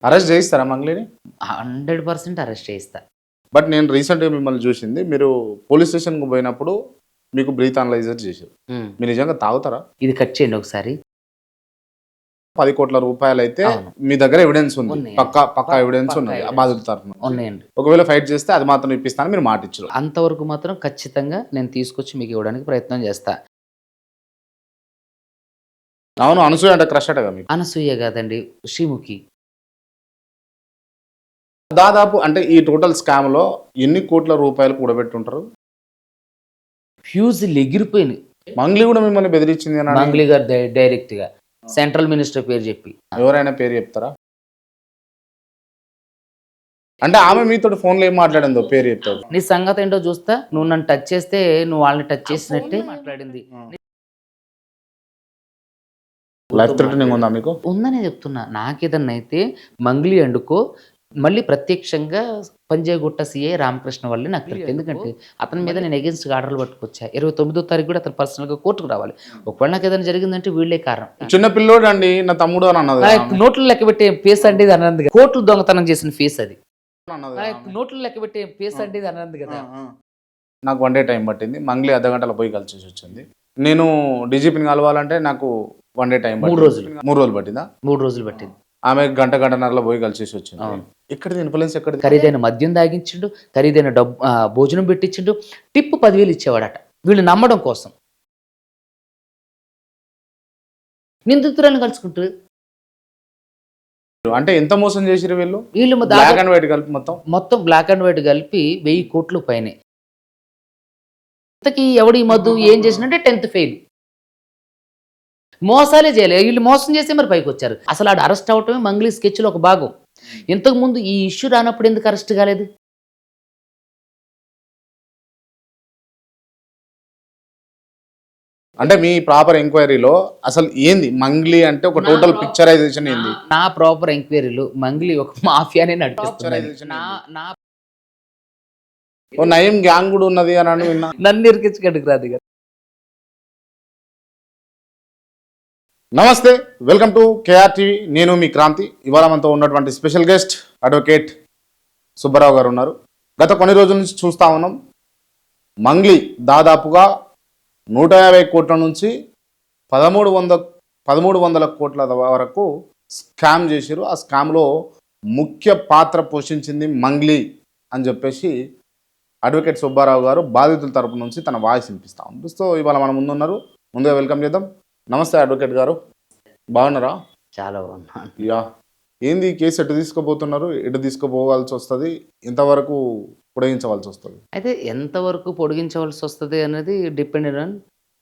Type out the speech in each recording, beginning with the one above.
Arrest చేయిస్తారా మంగ్లీని? 100% arrest చేయిస్తా. But నేను రీసెంట్‌గా మిమ్మల్ని చూసింది. మీరు పోలీస్ స్టేషన్‌కి పోయినప్పుడు మీకు బ్రీత్ అనలైజర్ చేశారు. హ్మ్. మీరు నిజంగా తాగుతారా? ఇది కట్ చేయండి ఒకసారి. 10,00,00,000 అయితే అవును. మీ దగ్గర ఎవిడెన్స్ ఉంది. ఉన్నాయండి. పక్కా ఎవిడెన్స్ పక్కా ఉన్నది. ఆ ఎవిడెన్స్ బాధితుల తరపున. ఉన్నాయండి. ఒకవేళ ఫైట్ చేస్తే అది మాత్రం ఇప్పిస్తానని మీరు మాటిచ్చారు. అంతవరకు మాత్రం ఖచ్చితంగా నేను తీసుకొచ్చి మీకు ఇవ్వడానికి ప్రయత్నం చేస్తా. అవును. అనసూయ అంటే క్రష్ అటగా మీకు. అనసూయ కాదండి, శ్రీముఖి. దాదాపు అంటే ఈ టోటల్ స్కామ్‌లో ఎన్ని కోట్ల రూపాయలు కూడబెట్టుంటారు? ఫ్యూజులు ఎగిరిపోయినాయి. మంగ్లీ కూడా మిమ్మల్ని బెదిరించింది అని మంగ్లీ గారు డైరెక్ట్‌గా సెంట్రల్ మినిస్టర్ పేరు చెప్పి. ఎవరైనా పేరు చెప్తారా? అంటే ఆమె మీతోటి ఫోన్‌లో ఏం మాట్లాడిందో పేరు చెప్తారు. నీ సంగతి ఏంటో చూస్తా, నువ్వు నన్ను టచ్ చేస్తే నువ్వు వాళ్ళని టచ్ చేసినట్టే మాట్లాడింది. లైఫ్ థ్రెటనింగ్ ఉందా మీకు? ఉందనే చెప్తున్నా. నాకేదన్నా అయితే మంగ్లీ అండుకో మళ్ళీ ప్రత్యక్షంగా పంజాగుట్ట సీఐ రామకృష్ణ వల్లే నాకు తెలుసు. ఎందుకంటే అతని మీద నేను ఎగెన్స్ట్‌గా ఆర్డర్‌లు పట్టుకొచ్చా. 29వ తారీఖు కూడా అతను పర్సనల్‌గా కోర్టుకు రావాలి. ఒకవేళ నాకు ఏదైనా జరిగిందంటే వీళ్ళే కారణం. చిన్న పిల్లోడండి నా తమ్ముడు అని అన్నది. ఆ యొక్క నోట్లు లెక్క పెట్టే ఫేస్ అంటే ఇది అన్నది కదా. కోట్లు దొంగతనం చేసిన ఫేస్ అది. ఆ యొక్క నోట్లు లెక్క పెట్టే ఫేస్ అంటే ఇది అన్నది కదా. నాకు 1 డే టైం పట్టింది. మంగ్లీ అర్ధగంటలో పోయి కలిసేసి వచ్చింది. నేను డీజీపీని కలవాలంటే నాకు 1 డే టైం 3 రోజులు. 3 రోజులు పట్టిందా? 3 రోజులు పట్టింది. ఆమె గంటన్నరలో పోయి కలిసేసి వచ్చింది. అవును. ఎక్కడిది ఇన్ఫ్లుయెన్స్ ఎక్కడిది? ఖరీదైన మద్యం తాగించిండు, ఖరీదైన భోజనం పెట్టించిండు, టిప్ 10,000 ఇచ్చేవాడట వీళ్ళు నమ్మడం కోసం. నిందితురాలను కలుసుకుంటారు. అంటే ఎంత మోసం చేసిరు వీళ్ళు? వీళ్ళు బ్లాక్ అండ్ వైట్ కలిపి మొత్తం బ్లాక్ అండ్ వైట్ కలిపి 1000 కోట్లు పైనే. ఇంతకీ ఎవడు ఈ మద్దు ఏం చేసినంటే 10th ఫెయిల్. మోసాలే చేయలేదు. వీళ్ళు మోసం చేస్తే మరి పైకి వచ్చారు. అసలు ఆడు అరెస్ట్ అవటమే మంగ్లీ స్కెచ్లో ఒక భాగం. ఇంతకుముందు ఈ ఇష్యూ రానప్పుడు ఎందుకు అరెస్ట్ కాలేదు? అంటే మీ ప్రాపర్ ఎంక్వైరీలో అసలు ఏంది మంగ్లీ అంటే ఒక టోటల్ పిక్చరైజేషన్ ఏంది? నా ప్రాపర్ ఎంక్వైరీలో మంగ్లీ ఒక మాఫియానే నడిపిస్తున్నది. నా ఓ నయం గ్యాంగ్ కూడా ఉన్నది అని విన్నా. నన్ను ఇరికించుకోవడానికి రాదు కదా. నమస్తే, వెల్కమ్ టు కేఆర్ టీవీ. నేను మీ క్రాంతి. ఇవాళ మనతో ఉన్నటువంటి స్పెషల్ గెస్ట్ అడ్వకేట్ సుబ్బారావు గారు ఉన్నారు. గత కొన్ని రోజుల నుంచి చూస్తా ఉన్నాం, మంగ్లీ దాదాపుగా 150 కోట్ల నుంచి 1300 కోట్ల వరకు స్కామ్ చేశారు. ఆ స్కామ్లో ముఖ్య పాత్ర పోషించింది మంగ్లీ అని చెప్పేసి అడ్వకేట్ సుబ్బారావు గారు బాధితుల తరపు నుంచి తన వాయిస్ వినిపిస్తా ఉంది. సో ఇవాళ మన ముందున్నారు. ముందుగా వెల్కమ్ చేద్దాం. నమస్తే అడ్వకేట్ గారు, బాగున్నారా? చాలా బాగున్నాను. యా, ఏంది కేసు ఎటు తీసుకుపోతున్నారు? ఎటు తీసుకుపోవాల్సి వస్తుంది? ఎంతవరకు పొడిగించవలసి వస్తుంది? అయితే ఎంతవరకు పొడిగించవలసి వస్తుంది అనేది డిపెండెడ్ ఆన్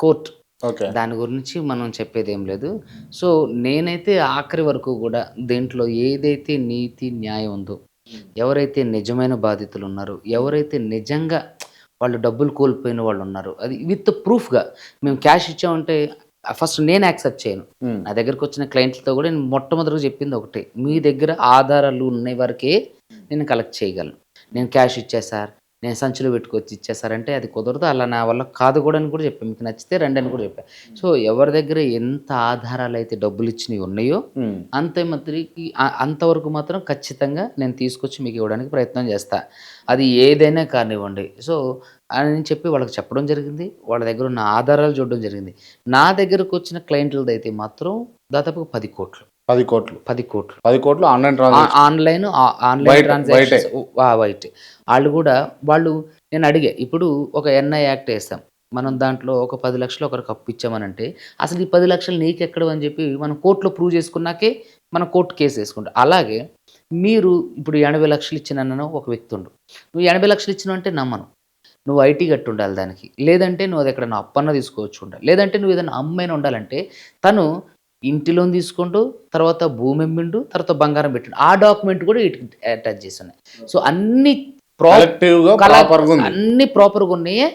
కోర్ట్. ఓకే, దాని గురించి మనం చెప్పేది ఏం లేదు. సో నేనైతే ఆఖరి వరకు కూడా దీంట్లో ఏదైతే నీతి న్యాయం ఉందో, ఎవరైతే నిజమైన బాధితులు ఉన్నారో, ఎవరైతే నిజంగా వాళ్ళు డబ్బులు కోల్పోయిన వాళ్ళు ఉన్నారు, అది విత్ ప్రూఫ్గా మేము క్యాష్ ఇచ్చామంటే ఫస్ట్ నేను యాక్సెప్ట్ చేయను. నా దగ్గరకు వచ్చిన క్లయింట్లతో కూడా నేను మొట్టమొదటిగా చెప్పింది ఒకటే, మీ దగ్గర ఆధారాలు ఉన్న వరకే నేను కలెక్ట్ చేయగలను. నేను క్యాష్ ఇచ్చా సార్, నేను సంచులు పెట్టుకొచ్చి ఇచ్చేసారంటే అది కుదరదు, అలా నా వల్ల కాదు కూడా అని కూడా చెప్పాను. మీకు నచ్చితే రండి అని కూడా చెప్పాను. సో ఎవరి దగ్గర ఎంత ఆధారాలు అయితే డబ్బులు ఇచ్చినవి ఉన్నాయో అంతవరకు మాత్రం ఖచ్చితంగా నేను తీసుకొచ్చి మీకు ఇవ్వడానికి ప్రయత్నం చేస్తా. అది ఏదైనా కానివ్వండి. సో అని చెప్పి వాళ్ళకి చెప్పడం జరిగింది. వాళ్ళ దగ్గర ఉన్న ఆధారాలు చూడడం జరిగింది. నా దగ్గరకు వచ్చిన క్లయింట్లది అయితే మాత్రం దాదాపు 10 కోట్లు. 10 కోట్లు 10 కోట్లు 10 కోట్లు ఆన్లైన్ ఆన్లైన్ ట్రాన్సాక్షన్స్ వైట్. వాళ్ళు నేను అడిగా, ఇప్పుడు ఒక ఎన్ఐ యాక్ట్ వేస్తాం, మనం దాంట్లో ఒక 10 లక్షలు ఒకరికి అప్పు ఇచ్చామనంటే అసలు ఈ 10 లక్షలు నీకెక్కడ అని చెప్పి మనం కోర్టులో ప్రూవ్ చేసుకున్నాకే మనం కోర్టు కేసు వేసుకుంటాం. అలాగే మీరు ఇప్పుడు 80 లక్షలు ఇచ్చినను ఒక వ్యక్తి ఉండు, నువ్వు 80 లక్షలు ఇచ్చినావు అంటే నమ్మను. నువ్వు ఐటీ కట్టి ఉండాలి దానికి, లేదంటే నువ్వు అది ఎక్కడన్నా అప్పన్న తీసుకోవచ్చు ఉండాలి, లేదంటే నువ్వు ఏదైనా అమ్మైనా ఉండాలంటే తను ఇంటి లోన్ తీసుకుంటూ తర్వాత భూమి అమ్మిండు, తర్వాత బంగారం పెట్టిండు, ఆ డాక్యుమెంట్ కూడా అటాచ్ చేసి ఉన్నాయి. సో అన్ని ప్రాపర్గా ఉన్నాయే.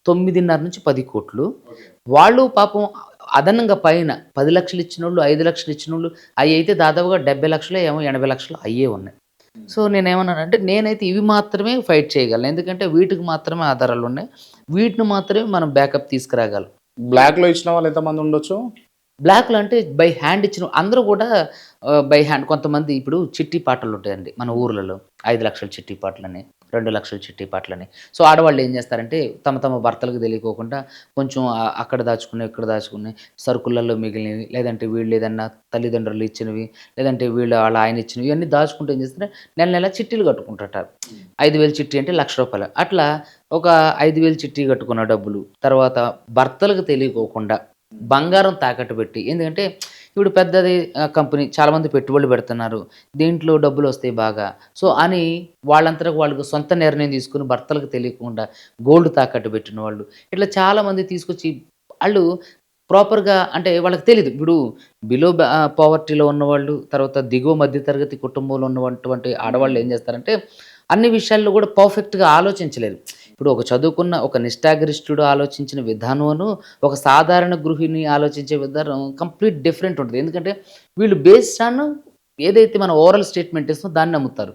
9.5 నుంచి 10 కోట్లు. వాళ్ళు పాపం అదనంగా పైన 10 లక్షలు ఇచ్చిన వాళ్ళు, 5 లక్షలు ఇచ్చిన వాళ్ళు అవి అయితే దాదాపుగా 70 లక్షలు ఏమో 80 లక్షలు అయ్యే ఉన్నాయి. సో నేనేమన్నానంటే నేనైతే ఇవి మాత్రమే ఫైట్ చేయగలను, ఎందుకంటే వీటికి మాత్రమే ఆధారాలు ఉన్నాయి, వీటిని మాత్రమే మనం బ్యాకప్ తీసుకురాగలం. బ్లాక్లో ఇచ్చిన వాళ్ళు ఎంతమంది ఉండొచ్చు? బ్లాక్‌లో అంటే బై హ్యాండ్ ఇచ్చిన అందరూ కూడా బై హ్యాండ్ కొంతమంది ఇప్పుడు చిట్టి పాటలు ఉంటాయండి మన ఊర్లలో. 5,00,000 చిట్టి పాటలని, 2,00,000 చిట్టి పాటలని. సో, ఆడవాళ్ళు ఏం చేస్తారంటే తమ తమ భర్తలకు తెలియకోకుండా కొంచెం అక్కడ దాచుకున్నవి, ఇక్కడ దాచుకున్నయి, సరుకులలో మిగిలినవి, లేదంటే వీళ్ళు ఏదన్నా తల్లిదండ్రులు ఇచ్చినవి, లేదంటే వీళ్ళు వాళ్ళ ఆయన ఇచ్చినవి ఇవన్నీ దాచుకుంటూ ఏం చేస్తారంటే నెల నెల చిట్టీలు కట్టుకుంటుంటారు. 5,000 చిట్టి అంటే రూ. 1,00,000. అట్లా ఒక 5,000 చిట్టి కట్టుకున్న డబ్బులు, తర్వాత భర్తలకు తెలియకోకుండా బంగారం తాకట్టు పెట్టి ఎందుకంటే ఇప్పుడు పెద్దది కంపెనీ చాలామంది పెట్టుబడులు పెడుతున్నారు. దీంట్లో డబ్బులొస్తాయి బాగా. సో, అని వాళ్ళంతటకు వాళ్ళకి సొంత నిర్ణయం తీసుకొని భర్తలకు తెలియకుండా గోల్డ్ తాకట్టు పెట్టిన వాళ్ళు. ఇట్లా చాలామంది తీసుకొచ్చి ఆళ్ళు ప్రాపర్‌గా అంటే వాళ్ళకి తెలీదు. ఇప్పుడు పావర్టీలో ఉన్నవాళ్ళు, తర్వాత దిగువ మధ్య తరగతి కుటుంబంలో ఉన్నటువంటి ఆడవాళ్ళు ఏం చేస్తారంటే అన్ని విషయాల్లో కూడా పర్ఫెక్ట్‌గా ఆలోచించలేరు. ఇప్పుడు ఒక చదువుకున్న ఒక నిష్ఠాగరిష్ఠుడు ఆలోచించిన విధానమును, ఒక సాధారణ గృహిణి ఆలోచించే విధానం కంప్లీట్ డిఫరెంట్ ఉంటది. ఎందుకంటే వీళ్ళు బేస్డ్ ఆన్ ఏదైతే మనం ఓరల్ స్టేట్మెంట్ ఇస్తామో దాన్ని నమ్ముతారు.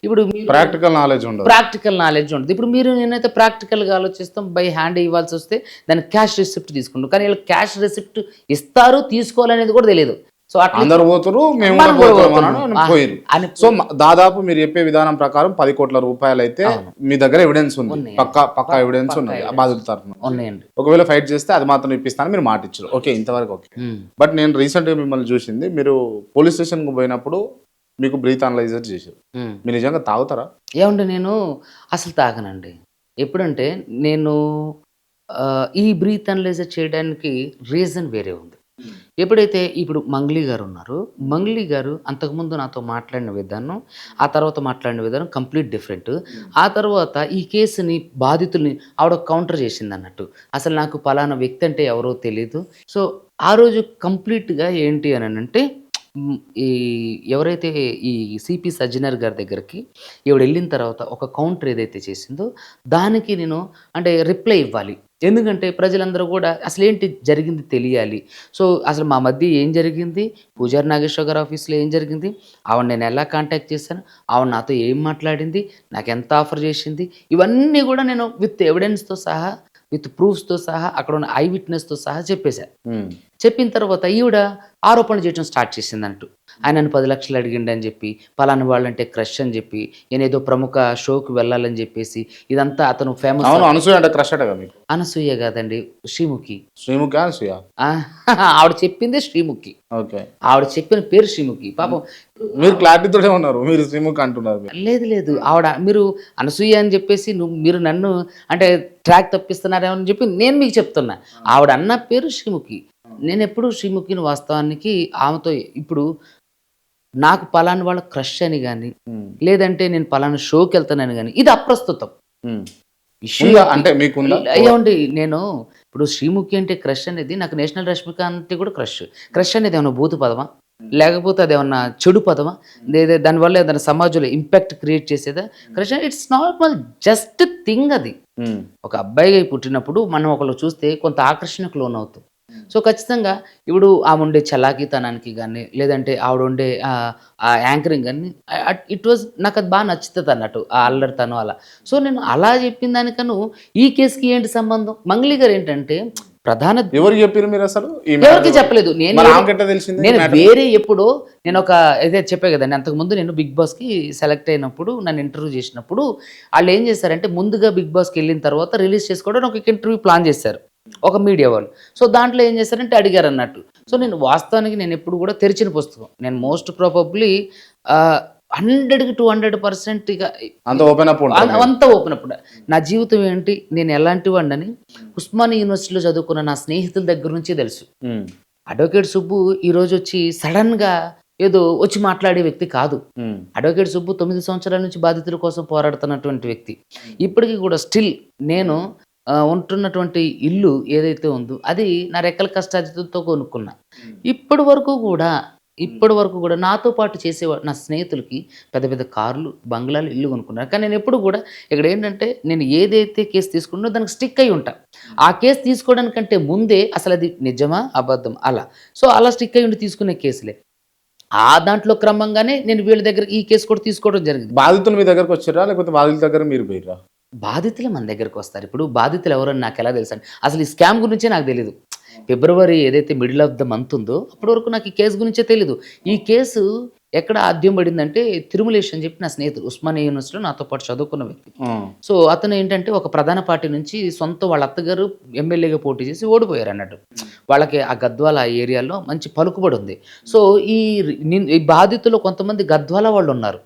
ఇప్పుడు ప్రాక్టికల్ నాలెడ్జ్ ఉండదు. ప్రాక్టికల్ నాలెడ్జ్ ఉండదు. ఇప్పుడు మీరు నేనైతే ప్రాక్టికల్‌గా ఆలోచిస్తాం. బై హ్యాండ్ ఇవ్వాల్సొస్తే దానికి క్యాష్ రిసిప్ట్ తీసుకుంటాం. కానీ వీళ్ళకి క్యాష్ రిసిప్ట్ ఇస్తారు, తీసుకోవాలనేది కూడా తెలీదు. సో, అట్లా అందరూ పోతురు, మేము మనం కూడా పోతాం పోతున్నాం. అని పోయిరు. అని సో దాదాపు మీరు చెప్పే విధానం ప్రకారం 10 కోట్ల రూపాయలు అయితే మీ దగ్గర ఎవిడెన్స్ ఉంది, ఉన్నాయి. పక్కా ఎవిడెన్స్ ఉన్నది ఆ బాధితుల తరఫున. ఉన్నాయండి. ఒకవేళ ఫైట్ చేస్తే అది మాత్రం ఇప్పిస్తాను మీరు మాట ఇచ్చారు. ఓకే, ఇంతవరకు ఓకే. బట్ నేను రీసెంట్గా మిమ్మల్ని చూసింది, మీరు పోలీస్ స్టేషన్కి పోయినప్పుడు మీకు బ్రీత్ అనలైజర్ చేశారు. మీరు నిజంగా తాగుతారా? ఏమండి నేను అసలు తాగనండి. ఎప్పుడంటే నేను ఈ బ్రీత్ అనలైజర్ చేయడానికి రీజన్ వేరే ఉంది. ఎప్పుడైతే ఇప్పుడు మంగ్లీ గారు ఉన్నారు. మంగ్లీ గారు అంతకుముందు నాతో మాట్లాడిన విధానం, ఆ తర్వాత మాట్లాడిన విధానం కంప్లీట్ డిఫరెంట్. ఆ తర్వాత ఈ కేసుని బాధితుల్ని ఆవిడ కౌంటర్ చేసిందన్నట్టు. అసలు నాకు పలానా వ్యక్తి అంటే ఎవరో తెలీదు. సో, ఆ రోజు కంప్లీట్‌గా ఏంటి అనంటే ఈ ఎవరైతే ఈ సిపి సజ్జనర్ గారి దగ్గరికి ఈవిడెళ్ళిన తర్వాత ఒక కౌంటర్ ఏదైతే చేసిందో దానికి నేను అంటే రిప్లై ఇవ్వాలి. ఎందుకంటే ప్రజలందరూ కూడా అసలేంటి జరిగింది తెలియాలి. సో, అసలు మా మధ్య ఏం జరిగింది? పూజారి నాగేశ్వరరావు గారి ఆఫీస్‌లో ఏం జరిగింది? ఆవిడని నేను ఎలా కాంటాక్ట్ చేశాను? ఆవిడ నాతో ఏం మాట్లాడింది? నాకెంత ఆఫర్ చేసింది? ఇవన్నీ కూడా నేను విత్ ఎవిడెన్స్‌తో సహా, విత్ ప్రూఫ్స్‌తో సహా, అక్కడ ఉన్న ఐ విట్‌నెస్‌తో సహా చెప్పేశా. చెప్పిన తర్వాత ఈవిడ ఆరోపణలు చేయడం స్టార్ట్ చేసిందంటూ. ఆయన నన్ను 10 లక్షలు అడిగిండని చెప్పి, పలానా వాళ్ళంటే క్రష్ అని చెప్పి, నేనేదో ప్రముఖ షోకి వెళ్ళాలని చెప్పేసి, ఇదంతా అతను ఫేమస్. అవును, అనసూయ అంటే క్రష్ అట కదా మీకు? అనసూయ కాదండి, శ్రీముఖి. శ్రీముఖి అనసూయ? ఆవిడ చెప్పిందే శ్రీముఖి. ఓకే, ఆవిడ చెప్పిన పేరు శ్రీముఖి. పాపం మీరు క్లారిటీతోనే ఉన్నారు, మీరు శ్రీముఖి అంటున్నారు. లేదు ఆవిడ మీరు అనసూయ అని చెప్పేసి మీరు నన్ను అంటే ట్రాక్ తప్పిస్తున్నారేమో అని చెప్పి నేను మీకు చెప్తున్నా. ఆవిడ అన్న పేరు శ్రీముఖి. నేను ఎప్పుడు శ్రీముఖిని వాస్తవానికి ఆమెతో ఇప్పుడు నాకు పలానా వాళ్ళ క్రష్ అని కానీ, లేదంటే నేను పలానా షోకి వెళ్తానని కానీ ఇది అప్రస్తుతం. అంటే మీకుందా? ఏమండి నేను ఇప్పుడు శ్రీముఖి అంటే క్రష్ అనేది నాకు నేషనల్ రష్మికాంత్ కూడా క్రష్ అనేది ఏమన్నా భూత పదమా, లేకపోతే అది ఏమన్నా చెడు పదమా, లేదా దానివల్ల ఏదైనా సమాజంలో ఇంపాక్ట్ క్రియేట్ చేసేదా? Crush it's normal just thing. అది ఒక అబ్బాయిగా పుట్టినప్పుడు మనం ఒకళ్ళు చూస్తే కొంత ఆకర్షణకు లోనవుతాం. సో, ఖచ్చితంగా ఇప్పుడు ఆమె ఉండే చలాకీతనానికి కానీ, లేదంటే ఆవిడ ఉండే ఆ యాంకరింగ్ కానీ ఇట్ వాజ్ నాకు అది బాగా నచ్చుతుంది అన్నట్టు, ఆ అల్లరితనం అలా. సో, నేను అలా చెప్పిన దానికను ఈ కేసుకి ఏంటి సంబంధం? మంగ్లీ గారు ఏంటంటే ప్రధాన ఎవరు చెప్పారు మీరు అసలు? ఎవరికి చెప్పలేదు. నేను వేరే ఎప్పుడో నేను ఒక ఏదైతే చెప్పే కదండి, అంతకుముందు నేను బిగ్ బాస్కి సెలెక్ట్ అయినప్పుడు నన్ను ఇంటర్వ్యూ చేసినప్పుడు వాళ్ళు ఏం చేశారంటే ముందుగా బిగ్ బాస్కి వెళ్ళిన తర్వాత రిలీజ్ చేసుకోవడానికి ఒక ఇంటర్వ్యూ ప్లాన్ చేశారు ఒక మీడియా వాళ్ళు. సో, దాంట్లో ఏం చేశారంటే అడిగారు అన్నట్టు. సో, నేను వాస్తవానికి నేను ఎప్పుడు కూడా తెరిచిన పుస్తకం. నేను మోస్ట్ ప్రాబబ్లీ 100కి 200% ఇక అంత ఓపెన్ అప్. నా జీవితం ఏంటి, నేను ఎలాంటి వాడిని ఉస్మానియా యూనివర్సిటీలో చదువుకున్న నా స్నేహితుల దగ్గర నుంచి తెలుసు. అడ్వకేట్ సుబ్బు ఈరోజు వచ్చి సడన్గా ఏదో వచ్చి మాట్లాడే వ్యక్తి కాదు. అడ్వకేట్ సుబ్బు 9 సంవత్సరాల నుంచి బాధితుల కోసం పోరాడుతున్నటువంటి వ్యక్తి. ఇప్పటికీ కూడా స్టిల్ నేను ఉంటున్నటువంటి ఇల్లు ఏదైతే ఉందో అది నా రెక్కల కష్టార్జితంతో కొనుక్కున్నా. ఇప్పటి వరకు కూడా నాతో పాటు చేసేవాడు నా స్నేహితులకి పెద్ద పెద్ద కార్లు, బంగ్లాలు, ఇల్లు కొనుక్కున్నాను. కానీ నేను ఎప్పుడు కూడా ఇక్కడ ఏంటంటే నేను ఏదైతే కేసు తీసుకున్నానో దానికి స్టిక్ అయి ఉంటా. ఆ కేసు తీసుకోవడానికంటే ముందే అసలు అది నిజమా అబద్ధం అలా. సో, అలా స్టిక్ అయి ఉండి తీసుకునే కేసులే. ఆ దాంట్లో క్రమంగానే నేను వీళ్ళ దగ్గర ఈ కేసు కూడా తీసుకోవడం జరిగింది. బాధితులు మీ దగ్గరకు వచ్చారా, లేకపోతే బాధితుల దగ్గర మీరు పోయిరా? బాధితులే మన దగ్గరకు వస్తారు. ఇప్పుడు బాధితులు ఎవరని నాకు ఎలా తెలుసు అండి? అసలు ఈ స్కామ్ గురించే నాకు తెలీదు. ఫిబ్రవరి ఏదైతే మిడిల్ ఆఫ్ ద మంత్ ఉందో అప్పటి వరకు నాకు ఈ కేసు గురించే తెలీదు. ఈ కేసు ఎక్కడ ఆద్యం పడిందంటే తిరుమలేష్ అని చెప్పి నా స్నేహితుడు ఉస్మానియా యూనివర్సిటీలో నాతో పాటు చదువుకున్న వ్యక్తి. సో అతను ఏంటంటే ఒక ప్రధాన పార్టీ నుంచి సొంత వాళ్ళ అత్తగారు ఎమ్మెల్యేగా పోటీ చేసి ఓడిపోయారు అన్నట్టు. వాళ్ళకి ఆ గద్వాల ఏరియాలో మంచి పలుకుబడి ఉంది. సో ఈ బాధితులు కొంతమంది గద్వాల వాళ్ళు ఉన్నారు.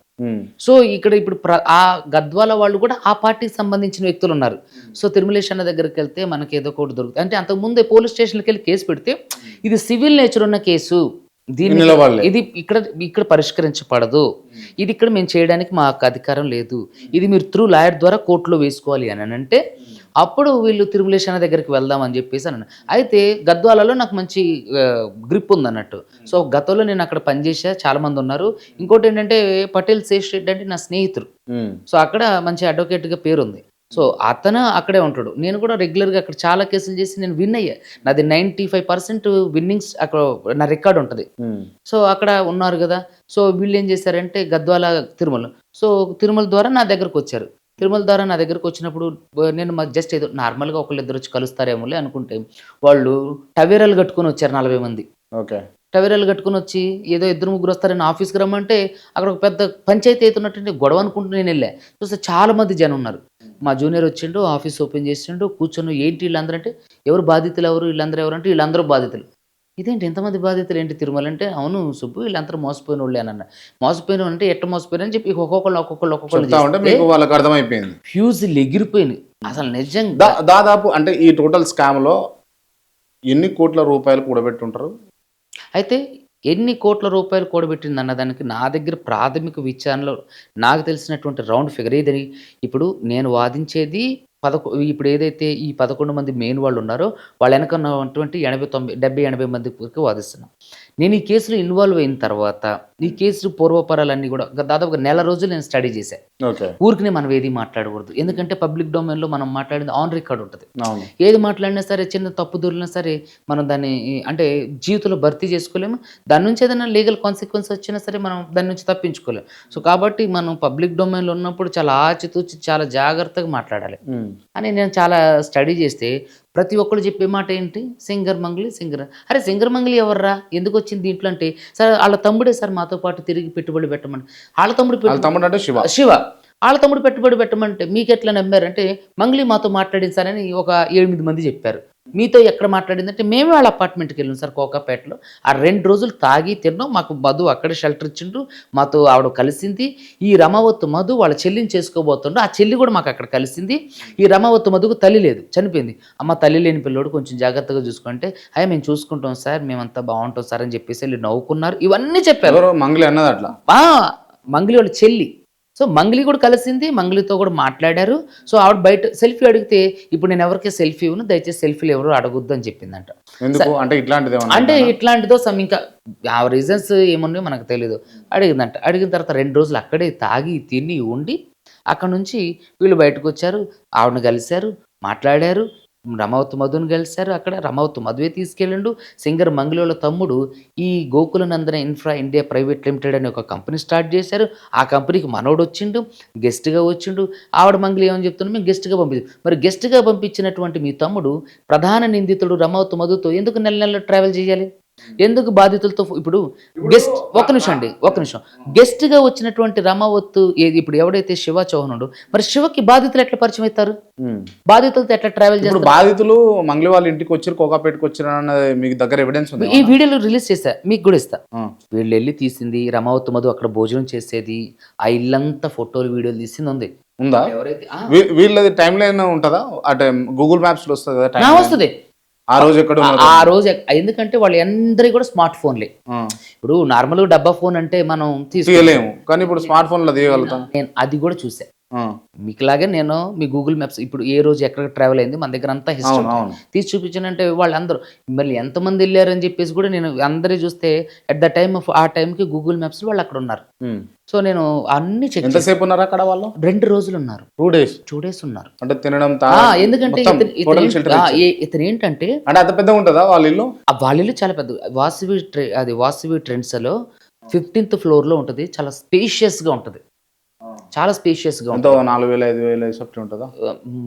సో ఇక్కడ ఇప్పుడు ఆ గద్వాల వాళ్ళు కూడా ఆ పార్టీకి సంబంధించిన వ్యక్తులు ఉన్నారు. సో తిరుమలేష్ అన్న దగ్గరికి వెళ్తే మనకి ఏదో ఒకటి దొరుకుతుంది అంటే అంతకుముందే పోలీస్ స్టేషన్కి వెళ్ళి కేసు పెడితే ఇది సివిల్ నేచర్ ఉన్న కేసు, దీన్ని ఇది ఇక్కడ పరిష్కరించబడదు, ఇది ఇక్కడ మేము చేయడానికి మాకు అధికారం లేదు, ఇది మీరు త్రూ లాయర్ ద్వారా కోర్టులో వేసుకోవాలి అని అంటే అప్పుడు వీళ్ళు తిరుమలేష్ అన్న దగ్గరికి వెళ్దాం అని చెప్పేసి అన్న. అయితే గద్వాలలో నాకు మంచి గ్రిప్ ఉంది అన్నట్టు. సో గతంలో నేను అక్కడ పనిచేసా, చాలా మంది ఉన్నారు. ఇంకోటి ఏంటంటే పటేల్ సేష్ రెడ్డి అంటే నా స్నేహితుడు. సో అక్కడ మంచి అడ్వకేట్గా పేరుంది. సో అతను అక్కడే ఉంటాడు. నేను కూడా రెగ్యులర్గా అక్కడ చాలా కేసులు చేసి నేను విన్ అయ్యా. నాది 95% విన్నింగ్స్ అక్కడ నా రికార్డ్ ఉంటుంది. సో అక్కడ ఉన్నారు కదా. సో వీళ్ళు ఏం చేశారంటే గద్వాల తిరుమల, సో తిరుమల ద్వారా నా దగ్గరకు వచ్చారు. తిరుమల ద్వారా నా దగ్గరకు వచ్చినప్పుడు నేను జస్ట్ ఏదో నార్మల్గా ఒకళ్ళిద్దరు వచ్చి కలుస్తారేమోలే అనుకుంటే వాళ్ళు టవేరాలు కట్టుకొని వచ్చారు 40 మంది. ఓకే, టవేరాలు కట్టుకుని వచ్చి ఏదో 2-3 వస్తారని ఆఫీస్కి రమ్మంటే అక్కడ ఒక పెద్ద పంచాయతీ అవుతున్నట్టు గొడవ అనుకుంటూ నేను వెళ్ళా. చూస్తే చాలా మంది జనం ఉన్నారు. మా జూనియర్ వచ్చిండు, ఆఫీస్ ఓపెన్ చేసిండు, కూర్చొని ఏంటి వీళ్ళందరూ అంటే ఎవరు బాధితులు, ఎవరు వీళ్ళందరూ ఎవరు అంటే వీళ్ళందరూ బాధితులు. ఇదేంటి ఎంతమంది బాధితులు ఏంటి తిరుమల అంటే, అవును సుబ్బు వీళ్ళందరూ మోసపోయిన వాళ్ళే అని అన్న. మోసపోయిన అంటే ఎట్ట మోసపోయిన అని చెప్పి ఒక్కొక్కళ్ళు వాళ్ళకి అర్థమైపోయింది, ఫ్యూజులు ఎగిరిపోయినాయి అసలు నిజంగా. దాదాపు అంటే ఈ టోటల్ స్కామ్ లో ఎన్ని కోట్ల రూపాయలు కూడబెట్టుంటారు? అయితే ఎన్ని కోట్ల రూపాయలు కూడబెట్టింది అన్నదానికి నా దగ్గర ప్రాథమిక విచారణలో నాకు తెలిసినటువంటి రౌండ్ ఫిగర్ ఏదని, ఇప్పుడు నేను వాదించేది ఇప్పుడు ఏదైతే ఈ 11 మంది మెయిన్ వాళ్ళు ఉన్నారో వాళ్ళ వెనక ఉన్నటువంటి 70-80 మంది వరకు వాదిస్తున్నాం. నేను ఈ కేసులో ఇన్వాల్వ్ అయిన తర్వాత ఈ కేసు పూర్వపరాలన్నీ కూడా దాదాపు 1 నెల రోజులు నేను స్టడీ చేశాను. ఊరికి మనం ఏది మాట్లాడకూడదు, ఎందుకంటే పబ్లిక్ డొమైన్లో మనం మాట్లాడింది ఆన్ రికార్డ్ ఉంటుంది. ఏది మాట్లాడినా సరే చిన్న తప్పు దొరికినా సరే మనం దాన్ని అంటే జీవితంలో భర్తీ చేసుకోలేము. దాని నుంచి ఏదైనా లీగల్ కాన్సిక్వెన్స్ వచ్చినా సరే మనం దాని నుంచి తప్పించుకోలేము. సో కాబట్టి మనం పబ్లిక్ డొమైన్లో ఉన్నప్పుడు చాలా ఆచితూచి చాలా జాగ్రత్తగా మాట్లాడాలి అని నేను చాలా స్టడీ చేస్తే ప్రతి ఒక్కరు చెప్పే మాట ఏంటి, సింగర్ మంగ్లీ సింగర్. అరే సింగర్ మంగ్లీ ఎవర్రా, ఎందుకు వచ్చింది దీంట్లో అంటే, సార్ వాళ్ళ తమ్ముడే సార్ మాతో పాటు తిరిగి పెట్టుబడి పెట్టమని. వాళ్ళ తమ్ముడు అంటే శివ వాళ్ళ తమ్ముడు పెట్టుబడి పెట్టమంటే మీకు ఎట్లా నమ్మారంటే మంగ్లీ మాతో మాట్లాడింది సార్ అని ఒక 8 మంది చెప్పారు. మీతో ఎక్కడ మాట్లాడిందంటే మేమే వాళ్ళ అపార్ట్మెంట్కి వెళ్ళాం సార్ కోకాపేటలో. ఆ 2 రోజులు తాగి తిన్నాం, మాకు మధు అక్కడే షెల్టర్ ఇచ్చిండు, మాతో ఆవిడ కలిసింది. ఈ రమావత్తు మధు వాళ్ళ చెల్లిని చేసుకోబోతుండో ఆ చెల్లి కూడా మాకు అక్కడ కలిసింది. ఈ రమావత్తు మధుకు తల్లి లేదు, చనిపోయింది. అమ్మ తల్లి లేని పిల్లోడు కొంచెం జాగ్రత్తగా చూసుకుంటే అయ్యా మేము చూసుకుంటాం సార్, మేమంతా బాగుంటాం సార్ అని చెప్పేసి వెళ్ళి నవ్వుకున్నారు. ఇవన్నీ చెప్పారు. మంగ్లీ అన్నది అట్లా మంగ్లీ వాళ్ళ చెల్లి. సో మంగ్లీ కూడా కలిసింది, మంగ్లీతో కూడా మాట్లాడారు. సో ఆవిడ బయట సెల్ఫీ అడిగితే ఇప్పుడు నేను ఎవరికి సెల్ఫీ ఇవ్వను, దయచేసి సెల్ఫీలు ఎవరు అడగొద్దు అని చెప్పిందంట. అంటే ఇట్లాంటిదో ఇంకా ఆ రీజన్స్ ఏమున్నాయో మనకు తెలీదు. అడిగిందంట. అడిగిన తర్వాత 2 రోజులు అక్కడే తాగి తిని ఉండి అక్కడ నుంచి వీళ్ళు బయటకు వచ్చారు, ఆవిడని కలిశారు, మాట్లాడారు. రమావత్ మధుని కలిశారు. అక్కడ రమావత్ మధువే తీసుకెళ్ళిండు. సింగర్ మంగ్లీల తమ్ముడు ఈ గోకులనందన ఇన్ఫ్రా ఇండియా ప్రైవేట్ లిమిటెడ్ అనే ఒక కంపెనీ స్టార్ట్ చేశారు. ఆ కంపెనీకి మనోడు వచ్చిండు, గెస్ట్గా వచ్చిండు. ఆవిడ మంగ్లీ ఏమని చెప్తున్నా, మేము గెస్ట్గా పంపించాం. మరి గెస్ట్గా పంపించినటువంటి మీ తమ్ముడు ప్రధాన నిందితుడు రమావత్ మధుతో ఎందుకు నెల ట్రావెల్ చేయాలి, ఎందుకు బాధితులతో? ఇప్పుడు గెస్ట్ ఒక నిమిషం గెస్ట్గా వచ్చినటువంటి రమావత్ ఇప్పుడు ఎవడైతే శివ చౌహాన్ ఉండో, మరి శివకి బాధితులు ఎట్లా పరిచయం అవుతారు, బాధితులతో ఎట్లా ట్రావెల్ చేస్తారు? బాధితులు మంగ్లీ వాళ్ళ ఇంటికి వచ్చారు, కోకాపేటకి వచ్చారు అన్నది మీకు దగ్గర ఎవిడెన్స్ ఉంది. ఈ వీడియోలు రిలీజ్ చేశా, మీకు కూడా ఇస్తా. వీళ్ళు వెళ్ళి తీసింది రమావత్ మధు అక్కడ భోజనం చేసేది, ఆ ఇల్లంతా ఫోటోలు వీడియోలు తీసింది ఉంది. ఉందా? వీళ్ళది టైం లైన్ ఉంటుందా? అంటే గూగుల్ మ్యాప్స్ లో వస్తుంది కదా? వస్తుంది. ఆ రోజు ఎందుకంటే వాళ్ళు అందరి కూడా స్మార్ట్ ఫోన్లే. ఇప్పుడు నార్మల్ గా డబ్బా ఫోన్ అంటే మనం తీసుకోలేము, కానీ ఇప్పుడు స్మార్ట్ ఫోన్ లో తీయగలుగుతాం. నేను అది కూడా చూసా. మీకులాగే నేను మీ గూగుల్ మ్యాప్స్ ఇప్పుడు ఏ రోజు ఎక్కడ ట్రావెల్ అయింది మన దగ్గర అంతా హిస్టరీ తీసి చూపించానంటే వాళ్ళందరూ మళ్ళీ ఎంతమంది వెళ్ళారని చెప్పేసి కూడా నేను అందరూ చూస్తే అట్ ద టైమ్ ఆఫ్ ఆ టైంకి గూగుల్ మ్యాప్స్ వాళ్ళు అక్కడ ఉన్నారు. సో నేను అన్ని చెక్. ఎంతసేపు ఉన్నారు అక్కడ వాళ్ళు? 2 రోజులు ఉన్నారు. 2 days ఉన్నారు. అంటే తినడం ఎందుకంటే ఇతను ఏంటంటే అంత పెద్దగా ఉంటుందా వాళ్ళ ఇల్లు? వాళ్ళ ఇల్లు చాలా పెద్ద. వాసవి ట్రెండ్స్ లో 15th floor లో ఉంటుంది. చాలా స్పేషియస్ గా ఉంటుంది, చాలా స్పేషియస్గా ఎంతో 4,000 5,000 ఎసెప్ట్ ఉంటుందా?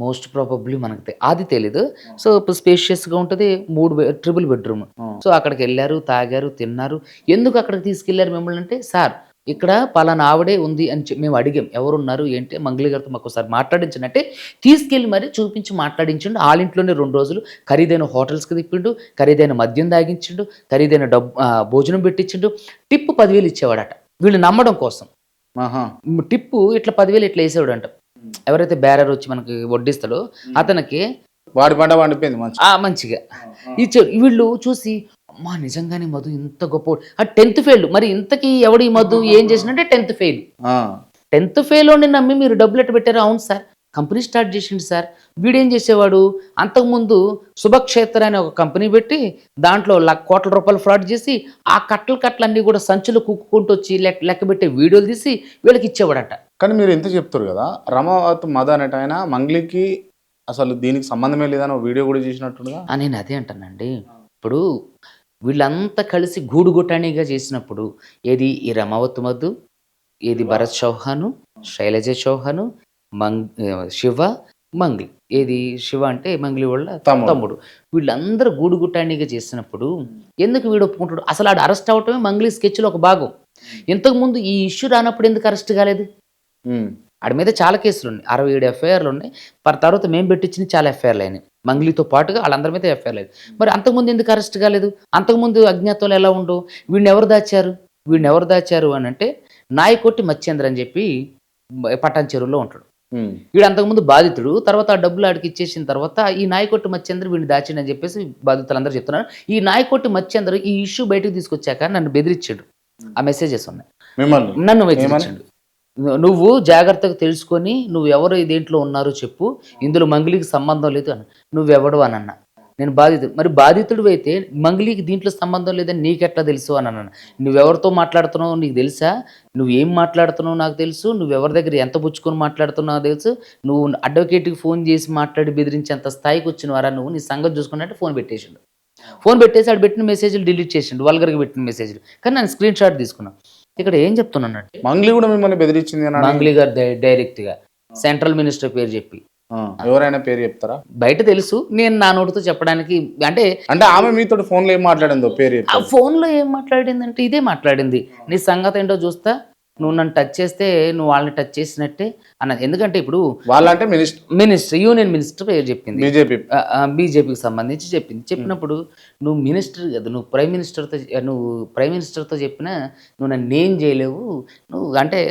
మోస్ట్ ప్రాబబ్లీ మనకు అది తెలీదు. సో స్పేషియస్గా ఉంటుంది, 3 ట్రిపుల్ బెడ్రూమ్. సో అక్కడికి వెళ్ళారు, తాగారు, తిన్నారు. ఎందుకు అక్కడికి తీసుకెళ్లారు మిమ్మల్ని అంటే, సార్ ఇక్కడ పలానా ఆవిడే ఉంది అని మేము అడిగాం, ఎవరున్నారు ఏంటి, మంగళి గారితో మాకు ఒకసారి మాట్లాడించనంటే తీసుకెళ్ళి మరి చూపించి మాట్లాడించిండు. వాళ్ళ ఇంట్లోనే 2 రోజులు ఖరీదైన హోటల్స్కి తిప్పిండు, ఖరీదైన మద్యం తాగించిండు, ఖరీదైన భోజనం పెట్టించిండు. టిప్పు 10,000 ఇచ్చేవాడట వీళ్ళు నమ్మడం కోసం. టిప్పు ఇట్లా 10,000 ఇట్లా వేసేవాడంట. ఎవరైతే బ్యారర్ వచ్చి మనకి వడ్డిస్తాడో అతనికి వాడి పంట పండిపోయింది మంచిగా ఇచ్చారు. వీళ్ళు చూసి అమ్మా నిజంగానే మధు ఇంత గొప్ప, 10th ఫెయిల్. మరి ఇంతకీ ఎవడు ఈ మధు ఏం చేసిందంటే 10th ఫెయిల్. 10th ఫెయిల్ నమ్మి మీరు డబ్బులు ఎట్ట పెట్టారు? అవును సార్, కంపెనీ స్టార్ట్ చేసిండు సార్. వీడేం చేసేవాడు, అంతకుముందు శుభక్షేత్ర అనే ఒక కంపెనీ పెట్టి దాంట్లో కోట్ల రూపాయలు ఫ్రాడ్ చేసి ఆ కట్టలన్నీ కూడా సంచులు కుక్కుంటూ వచ్చి లెక్క పెట్టే వీడియోలు తీసి వీళ్ళకి ఇచ్చేవాడట. కానీ మీరు ఎంత చెప్తారు కదా, రమావత్ మధు అనేట ఆయన మంగ్లీకి అసలు దీనికి సంబంధమే లేదని ఒక వీడియో కూడా చేసినట్టుగా. నేను అదే అంటానండి. ఇప్పుడు వీళ్ళంతా కలిసి గూడుగుటానిగా చేసినప్పుడు ఏది ఈ రమావత్ మధు, ఏది భరత్ చౌహాను, శైలజ చౌహాను, శివ, మంగ్లీ. ఏది శివ అంటే మంగ్లీ వాళ్ళ తమ్ముడు. వీళ్ళందరూ గూడుగుటానిగా చేసినప్పుడు ఎందుకు వీడు ఒప్పుకుంటాడు? అసలు ఆడు అరెస్ట్ అవటమే మంగ్లీ స్కెచ్లో ఒక భాగం. ఇంతకుముందు ఈ ఇష్యూ రానప్పుడు ఎందుకు అరెస్ట్ కాలేదు? ఆడి మీద చాలా కేసులు ఉన్నాయి, 67 ఎఫ్ఐఆర్లు ఉన్నాయి. తర్వాత మేము పెట్టించిన చాలా ఎఫ్ఐఆర్లు అయినాయి, మంగ్లీతో పాటుగా వాళ్ళందరి మీద ఎఫ్ఐఆర్లు అయినాయి. మరి అంతకుముందు ఎందుకు అరెస్ట్ కాలేదు? అంతకుముందు అజ్ఞాతంలో ఎలా ఉండు? వీడిని ఎవరు దాచారు అని అంటే, నాయకొట్టి మత్స్యేంద్ర అని చెప్పి పటాన్ చెరువులో ఉంటాడు. వీడు అంతకుముందు బాధితుడు. తర్వాత ఆ డబ్బులు ఆడికి ఇచ్చేసిన తర్వాత ఈ నాయకొట్టి మత్స్యేంద్ర వీడిని దాచిండని చెప్పేసి బాధితులందరూ చెప్తున్నారు. ఈ నాయకొట్టి మత్స్యేంద్ర ఈ ఇష్యూ బయటకు తీసుకొచ్చాక నన్ను బెదిరించాడు. ఆ మెసేజెస్ ఉన్నాయి, నన్ను బెదిరించాడు. నువ్వు జాగ్రత్తగా తెలుసుకొని నువ్వు ఎవరు దేంట్లో ఉన్నారో చెప్పు, ఇందులో మంగ్లీకి సంబంధం లేదు అని. నువ్వెవడు అని అన్నా. నేను బాధితుడు. మరి బాధితుడు అయితే మంగ్లీకి దీంట్లో సంబంధం లేదని నీకెట్లా తెలుసు అని అన్నాను. నువ్వెవరితో మాట్లాడుతున్నావు నీకు తెలుసా? నువ్వేం మాట్లాడుతున్నావు నాకు తెలుసు. నువ్వెవరి దగ్గర ఎంత పుచ్చుకొని మాట్లాడుతున్నావు తెలుసు. నువ్వు అడ్వకేట్కి ఫోన్ చేసి మాట్లాడి బెదిరించేంత స్థాయికి వచ్చిన వారా నువ్వు? నీ సంగతి చూసుకున్నట్టు ఫోన్ పెట్టేసిండు. ఫోన్ పెట్టేసి ఆడు పెట్టిన మెసేజ్లు డిలీట్ చేసిండు, వల్గర్గా పెట్టిన మెసేజ్లు. కానీ నేను స్క్రీన్ షాట్ తీసుకున్నాను. ఇక్కడ ఏం చెప్తున్నానంటే, మంగ్లీ కూడా మిమ్మల్ని బెదిరించింది. మంగ్లీ గారు డైరెక్ట్ గా సెంట్రల్ మినిస్టర్ పేరు చెప్పి, ఎవరైనా పేరు చెప్తారా? బయట తెలుసు, నేను నా నోటితో చెప్పడానికి అంటే ఆమె మీతో ఫోన్ లో ఏం మాట్లాడిందో పేరు. ఆ ఫోన్ లో ఏం మాట్లాడిందంటే ఇదే మాట్లాడింది, నీ సంగతి ఏంటో చూస్తా, నువ్వు నన్ను టచ్ చేస్తే నువ్వు వాళ్ళని టచ్ చేసినట్టే అన్నది. ఎందుకంటే ఇప్పుడు వాళ్ళంటే మినిస్టర్ యూనియన్ మినిస్టర్ పేరు చెప్పింది, బీజేపీకి సంబంధించి చెప్పింది. చెప్పినప్పుడు నువ్వు మినిస్టర్ కదా, నువ్వు ప్రైమ్ మినిస్టర్తో చెప్పినా నువ్వు నన్ను ఏం చేయలేవు. నువ్వు అంటే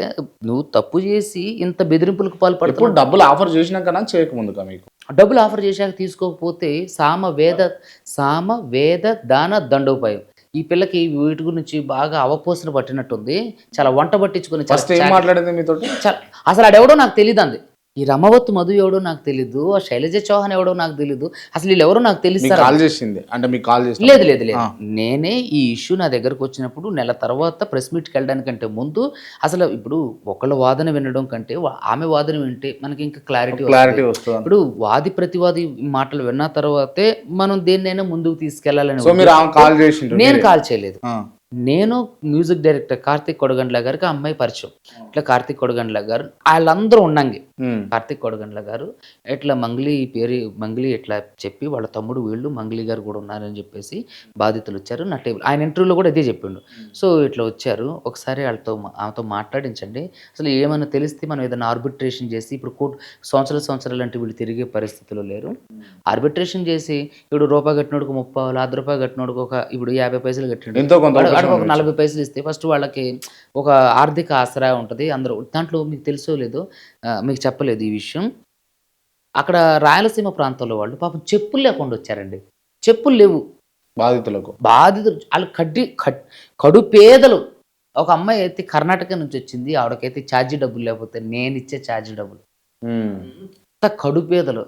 నువ్వు తప్పు చేసి ఇంత బెదిరింపులకు పాల్పడుతున్నావు. డబ్బులు ఆఫర్ చేసినాక చేయకముందుగా మీకు డబ్బులు ఆఫర్ చేశాక తీసుకోకపోతే సామ వేద దాన దండోపాయం. ఈ పిల్లకి వీటి గురించి బాగా అవపోసన పట్టినట్టుంది, చాలా వంట పట్టించుకుని మాట్లాడింది మీతో. అసలు ఆడెవడో నాకు తెలియదు అంది. ఈ రమావత్ మధు ఎవడో నాకు తెలీదు, ఆ శైలజ చౌహాన్ ఎవడో నాకు తెలీదు, అసలు వీళ్ళు ఎవరో నాకు తెలుసు. లేదు నేనే ఈ ఇష్యూ నా దగ్గరకు వచ్చినప్పుడు నెల తర్వాత ప్రెస్ మీట్కి వెళ్ళడానికంటే ముందు అసలు ఇప్పుడు ఒకళ్ళ వాదన వినడం కంటే ఆమె వాదన వింటే మనకి ఇంకా క్లారిటీ వస్తుంది. ఇప్పుడు వాది ప్రతివాది మాటలు విన్న తర్వాతే మనం దేన్నైనా ముందుకు తీసుకెళ్లాలని. నేను కాల్ చేయలేదు. నేను మ్యూజిక్ డైరెక్టర్ కార్తిక్ కొడగండ్ల గారికి ఆ అమ్మాయి పరిచయం. ఇట్లా కార్తిక్ కొడగండ్ల గారు వాళ్ళందరూ ఉండంగి, కార్తిక్ కొడగండ్ల గారు ఇట్లా మంగ్లీ ఇట్లా చెప్పి వాళ్ళ తమ్ముడు వీళ్ళు మంగ్లీ గారు కూడా ఉన్నారని చెప్పేసి బాధితులు వచ్చారు నా టేబుల్. ఆయన ఇంటర్వ్యూలో కూడా ఇదే చెప్పిండు. సో ఇట్లా వచ్చారు, ఒకసారి ఆమెతో మాట్లాడించండి. అసలు ఏమైనా తెలిస్తే మనం ఏదైనా ఆర్బిట్రేషన్ చేసి, ఇప్పుడు కోర్టు సంవత్సరాలు అంటే వీళ్ళు తిరిగే పరిస్థితిలో లేరు. ఆర్బిట్రేషన్ చేసి ఇప్పుడు రూపాయి కట్టినోడుకు 30, రూపాయి కట్టినోడుకు ఇప్పుడు 50 పైసలు కట్టిండు, ఒక 40 పైసలు ఇస్తే ఫస్ట్ వాళ్ళకి ఒక ఆర్థిక ఆసరా ఉంటుంది. అందరూ దాంట్లో మీకు తెలుసో లేదో, మీకు చెప్పలేదు ఈ విషయం. అక్కడ రాయలసీమ ప్రాంతంలో వాళ్ళు పాపం చెప్పులు లేకుండా వచ్చారండి. చెప్పులు లేవు బాధితులు, వాళ్ళు కడు పేదలు. ఒక అమ్మాయి అయితే కర్ణాటక నుంచి వచ్చింది, ఆవిడకైతే ఛార్జీ డబ్బులు లేకపోతే నేను ఇచ్చే ఛార్జీ డబ్బులు. కడు పేదలు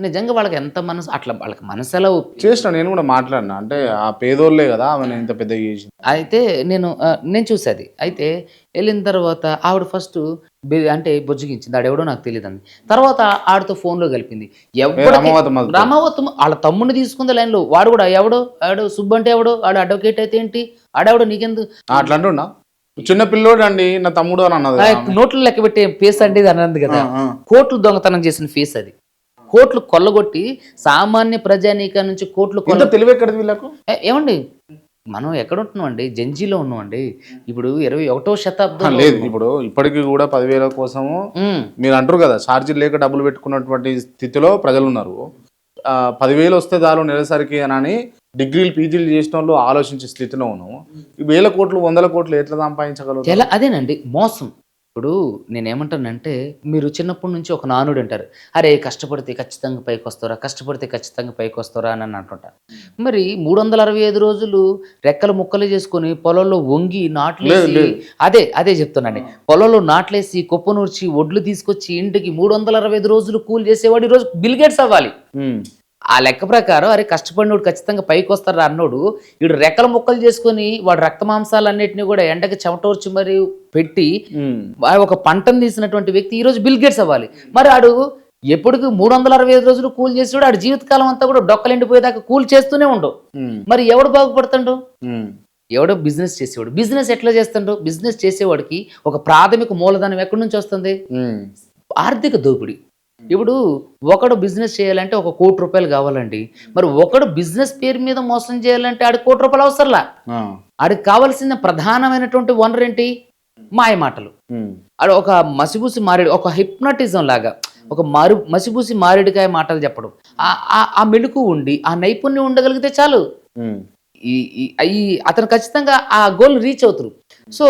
నిజంగా వాళ్ళకి ఎంత మనసు, అట్లా వాళ్ళకి మనసు ఎలా చేసిన. నేను కూడా మాట్లాడినా, అంటే ఆ పేదోళ్ళే కదా ఆమె ఇంత పెద్ద చేసి. అయితే నేను చూసేది. అయితే వెళ్ళిన తర్వాత ఆవిడ ఫస్ట్ అంటే బుజ్జగించింది, ఆడెవడో నాకు తెలియదు అంది. తర్వాత ఆడితో ఫోన్లో కలిపింది. రమావత్ వాళ్ళ తమ్ముడిని తీసుకుంది లైన్లో. వాడు కూడా ఆడు సుబ్బు అంటే ఎవడో, ఆడు అడ్వకేట్ అయితే ఏంటి, ఆడెవడో నీకెందుకు అట్లా అంటున్నా. చిన్న పిల్లోడు అండి నా తమ్ముడు అని అన్నది నోట్లు లెక్క పెట్టే ఫేస్ అంటే ఇది అన్నది కదా, కోట్లు దొంగతనం చేసిన ఫేస్ అది. కోట్లు కొల్లగొట్టి సామాన్య ప్రజానీకా నుంచి కోట్లు తెలివి ఎక్కడిది వీళ్ళకు? ఏమండి మనం ఎక్కడ ఉంటున్నామండి, జంజీలో ఉన్నామండి. ఇప్పుడు 21వ శతాబ్దం లేదు, ఇప్పుడు ఇప్పటికీ కూడా 10,000 కోసము మీరు అంటారు కదా, ఛార్జీలు లేక డబ్బులు పెట్టుకున్నటువంటి స్థితిలో ప్రజలు ఉన్నారు. 10,000 వస్తే చాలు నెలసరికి అని డిగ్రీలు పీజీలు చేసిన వాళ్ళు ఆలోచించే స్థితిలో ఉన్నాము. 1,000 కోట్లు 100 కోట్లు ఎట్లా సంపాదించగలరు? ఎలా? అదేనండి మోసం. ఇప్పుడు నేనేమంటానంటే, మీరు చిన్నప్పటి నుంచి ఒక నానుడు అంటారు, అరే కష్టపడితే ఖచ్చితంగా పైకి వస్తారా, కష్టపడితే ఖచ్చితంగా పైకి వస్తారా అని అంటుంటారు. మరి 365 రోజులు రెక్కలు ముక్కలు చేసుకొని పొలంలో వంగి నాట్లేసి, అదే చెప్తున్నాను, పొలంలో నాట్లేసి కుప్పనూర్చి ఒడ్లు తీసుకొచ్చి ఇంటికి 365 రోజులు కూలి చేసేవాడు ఈరోజు బిల్ గేట్స్ అవ్వాలి. ఆ లెక్క ప్రకారం అరే కష్టపడినోడు ఖచ్చితంగా పైకి వస్తారా అన్నోడు వీడు రెక్కల ముక్కలు చేసుకుని వాడు రక్త మాంసాలన్నింటినీ కూడా ఎండకి చెమటోర్చి మరి పెట్టి ఒక పంటను తీసినటువంటి వ్యక్తి ఈరోజు బిల్ గేట్స్ అవ్వాలి. మరి ఆడు ఎప్పటికి 365 రోజులు కూలి చేసేవాడు ఆడు జీవితకాలం అంతా కూడా డొక్కలు ఎండిపోయేదాకా కూలి చేస్తూనే ఉండవు. మరి ఎవడు బాగుపడుతుండో? ఎవడో బిజినెస్ చేసేవాడు. బిజినెస్ ఎట్లా చేస్తుండో? బిజినెస్ చేసేవాడికి ఒక ప్రాథమిక మూలధనం ఎక్కడి నుంచి వస్తుంది? ఆర్థిక దోపిడీ. ఇప్పుడు ఒకడు బిజినెస్ చేయాలంటే 1 కోటి రూపాయలు కావాలండి. మరి ఒకడు బిజినెస్ పేరు మీద మోసం చేయాలంటే ఆడికి 1 కోటి రూపాయలు అవసరంలా. ఆడికి కావాల్సిన ప్రధానమైనటువంటి వనరు ఏంటి? మాయ మాటలు. ఆడు ఒక మసిబూసి మారేడు, ఒక హిప్నటిజం లాగా ఒక మసిబూసి మారేడుకాయ మాటలు చెప్పడం, ఆ మెళుకు ఉండి ఆ నైపుణ్యం ఉండగలిగితే చాలు, అతను ఖచ్చితంగా ఆ గోల్ రీచ్ అవుతారు. సో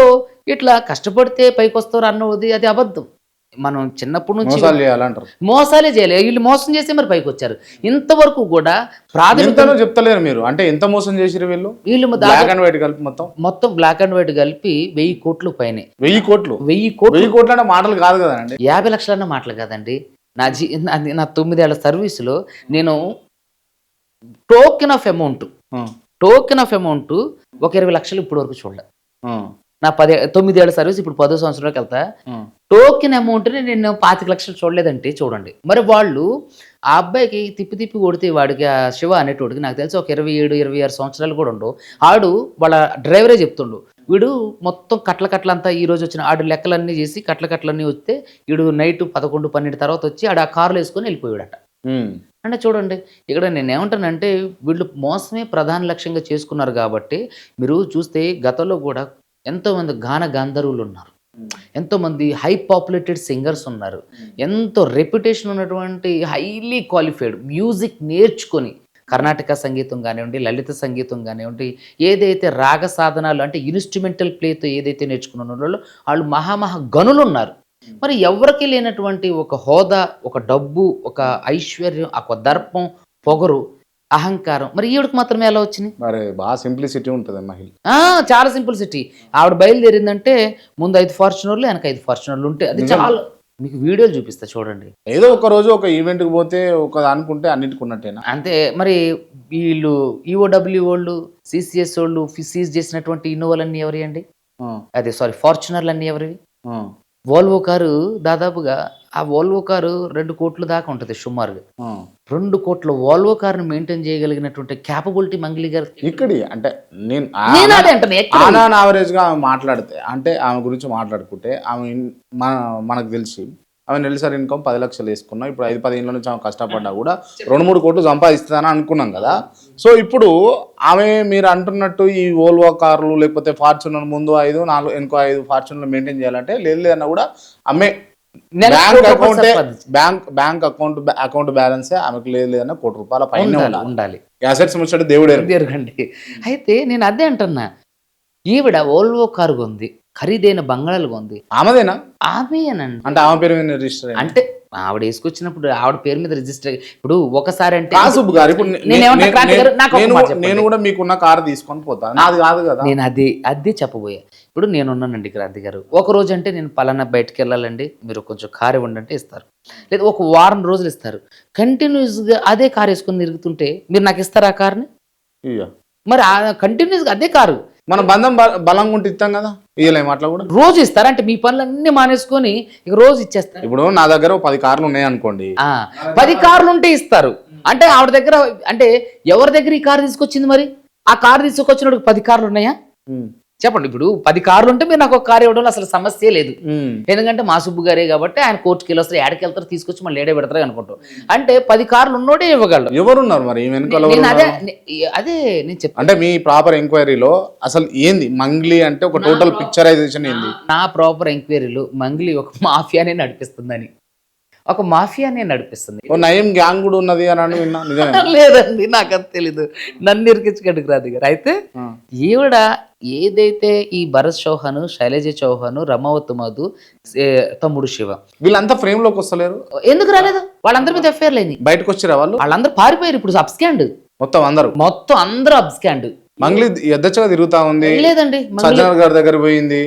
ఇట్లా కష్టపడితే పైకి వస్తారు అన్నది అది అబద్ధం. మనం చిన్నప్పటి నుంచి మోసాలే చేయాలి. వీళ్ళు మోసం చేసి మరి పైకి వచ్చారు. ఇంతవరకు కూడా ప్రాథమికంగా చెప్తలేరు మీరు, అంటే ఎంత మోసం చేసిరు వీళ్ళు? బ్లాక్ అండ్ వైట్ కలిపి మొత్తం బ్లాక్ అండ్ వైట్ కలిపి 1000 కోట్లు పైనే. 1000 కోట్లు? 1000 కోట్లు అంటే మాటలు కాదు కదండి. 50 లక్షలన్న మాటలు కాదండి. నా 9 ఏళ్ల సర్వీసులో నేను టోకెన్ ఆఫ్ అమౌంట్ ఒక 20 లక్షలు ఇప్పటి వరకు చూడలే. నా 9 ఏళ్ల సర్వీస్ ఇప్పుడు 10వ సంవత్సరంలోకి వెళ్తా. టోకెన్ అమౌంట్ ని నేను 25 లక్షలు చూడలేదంటే చూడండి. మరి వాళ్ళు ఆ అబ్బాయికి తిప్పి కొడితే వాడికి ఆ శివ అనేటోడికి నాకు తెలిసి ఒక 27-26 సంవత్సరాలు కూడా ఉండవు. ఆడు వాళ్ళ డ్రైవరే చెప్తుండు, వీడు మొత్తం కట్లంతా ఈ రోజు వచ్చిన ఆడు లెక్కలన్నీ చేసి కట్లన్నీ వస్తే వీడు నైట్ 11-12 తర్వాత వచ్చి ఆడు ఆ కారులో వేసుకొని వెళ్ళిపోయాడట. అంటే చూడండి, ఇక్కడ నేనేమంటానంటే వీళ్ళు మోసమే ప్రధాన లక్ష్యంగా చేసుకున్నారు. కాబట్టి మీరు చూస్తే గతంలో కూడా ఎంతోమంది గాన గంధర్వులు ఉన్నారు, ఎంతోమంది హై పాపులేటెడ్ సింగర్స్ ఉన్నారు, ఎంతో రెప్యుటేషన్ ఉన్నటువంటి హైలీ క్వాలిఫైడ్ మ్యూజిక్ నేర్చుకొని కర్ణాటక సంగీతం కానివ్వండి, లలిత సంగీతం కానివ్వండి, ఏదైతే రాగ సాధనాలు అంటే ఇన్స్ట్రుమెంటల్ ప్లేతో ఏదైతే నేర్చుకున్న వాళ్ళు మహా గనులు ఉన్నారు. మరి ఎవరికి లేనటువంటి ఒక హోదా, ఒక డబ్బు, ఒక ఐశ్వర్యం, ఒక దర్పం, పొగరు, అహంకారం మరి ఈవిడికి మాత్రమే ఎలా వచ్చినాయి? మరి బాగా సింప్లిసిటీ ఉంటుంది మహిళ. చాలా సింప్లిసిటీ. ఆవిడ బయలుదేరిందంటే ముందు 5 ఫార్చునర్లు వెనక 5 ఫార్చునర్లు ఉంటే అది చాలా. మీకు వీడియోలు చూపిస్తా చూడండి. ఏదో ఒక రోజు ఒక ఈవెంట్కి పోతే ఒక అనుకుంటే అన్నిటికి ఉన్నట్టేనా? అంతే. మరి వీళ్ళు ఈఓడబ్ల్యూ వాళ్ళు, సిసిఎస్ వాళ్ళు సీజ్ చేసినటువంటి ఇన్నోవాలన్నీ ఎవరి అండి? ఫార్చునర్లు అన్నీ ఎవరివి? వోల్వో కారు దాదాపుగా ఆ వోల్వో కారు 2 కోట్ల దాకా ఉంటుంది సుమారుగా. 2 కోట్ల వోల్వో కారుని మెయింటైన్ చేయగలిగినటువంటి క్యాపబిలిటీ మంగ్లీ గారు ఇక్కడి. అంటే నేను యావరేజ్ గా ఆమె మాట్లాడితే, అంటే ఆమె గురించి మాట్లాడుకుంటే ఆమె మనకు తెలిసి ఆమె నెలసరి ఇన్కమ్ 10 లక్షలు వేసుకున్నాం. ఇప్పుడు 5-10 ఏళ్ళ నుంచి ఆమె కష్టపడ్డా కూడా 2-3 కోట్లు సంపాదిస్తుందని అనుకున్నాం కదా. సో ఇప్పుడు ఆమె మీరు అంటున్నట్టు ఈ వోల్వో కార్లు లేకపోతే ఫార్చునర్ ముందు 5, 4 ఇంకో 5 ఫార్చునర్లు మెయింటైన్ చేయాలంటే లేదన్నా కూడా ఆమె బ్యాంక్ అకౌంట్ బ్యాలెన్స్ ఆమెకు లేదన్నా 1 కోటి రూపాయల పైన ఉండాలి. అసెట్స్ ముచ్చట దేవుడు ఎరగండి. అయితే నేను అదే అంటున్నా, ఈవిడ వోల్వో కారు ఉంది, ఖరీదైన బంగాళాలు ఉంది. ఆమెదేనా? ఆమెనండి. అంటే ఆమె పేరు మీద రిజిస్టర్ అంటే ఆవిడ వేసుకొచ్చినప్పుడు ఆవిడ పేరు మీద రిజిస్టర్. ఇప్పుడు ఒకసారి అంటే నేను కూడా మీకున్న కారు తీసుకొని పోతాను, నాది కాదు కదా. నేను అదే చెప్పబోయా. ఇప్పుడు నేనున్నానండి క్రాంతి గారు, ఒక రోజు అంటే నేను పలానా బయటకు వెళ్ళాలండి, మీరు కొంచెం కారు ఇవ్వండి అంటే ఇస్తారు. లేదా ఒక వారం రోజులు ఇస్తారు. కంటిన్యూస్గా అదే కారు వేసుకొని తిరుగుతుంటే మీరు నాకు ఇస్తారా ఆ కార్ని? మరి కంటిన్యూస్గా అదే కారు మన బంధం బలంగా ఉంటే ఇస్తాం కదా, ఇయ్యలేము అట్లా కూడా. రోజు ఇస్తారా? అంటే మీ పనులన్నీ మానేసుకొని ఇక రోజు ఇచ్చేస్తారు. ఇప్పుడు నా దగ్గర 10 కార్లు ఉన్నాయి అనుకోండి, 10 కార్లు ఉంటే ఇస్తారు. అంటే ఆవిడ దగ్గర, అంటే ఎవరి దగ్గర ఈ కారు తీసుకొచ్చింది? మరి ఆ కారు తీసుకొచ్చినప్పుడు 10 కార్లు ఉన్నాయా? చెప్పండి, ఇప్పుడు 10 కార్లు ఉంటే మీరు నాకు ఒక కారు ఇవ్వడంలో అసలు సమస్య లేదు. ఎందుకంటే మా సుబ్బు గారే కాబట్టి ఆయన కోర్టుకి వెళ్ళి వస్తారు, ఏడకి వెళ్తారు, తీసుకొచ్చి మళ్ళీ ఏడే పెడతారు అనుకుంటాం. అంటే 10 కార్లు ఉన్నోడే ఇవ్వగలరు. ఎవరున్నారు మరి వెనకాల? నేను అదే నేను చెప్తాను. అంటే మీ ప్రాపర్ ఎంక్వైరీలో అసలు ఏంది మంగ్లీ అంటే ఒక టోటల్ పిక్చరైజేషన్ ఏంది? నా ప్రాపర్ ఎంక్వైరీలో మంగ్లీ ఒక మాఫియానే నడిపిస్తుందని, ఒక మాఫియానే నడిపిస్తుంది. ఓ నయం గ్యాంగ్ కూడా ఉన్నది అని విన్నా, నిజమే? లేదండి, నాకు అది తెలీదు, నన్ను ఇరికించుకోండి రాదు గారు. అయితే ఈవిడ ఏదైతే ఈ భరత్ చౌహాన్, శైలజ చౌహాన్, రమావత్ మధు, తమ్ముడు శివ వీళ్ళంతా ఫ్రేమ్ లోకి వస్తలేరు, ఎందుకు రాలేదు? వాళ్ళందరి మీద ఎఫ్ఐఆర్ లేని బయటకు వచ్చిరా వాళ్ళు? వాళ్ళందరూ పారిపోయారు. ఇప్పుడు అబ్స్కాండ్ మొత్తం అందరూ అబ్స్కాండ్. మంగ్లీ యథేచ్ఛగా తిరుగుతా ఉంది. లేదండి, సజ్జనర్ గారి దగ్గర పోయింది.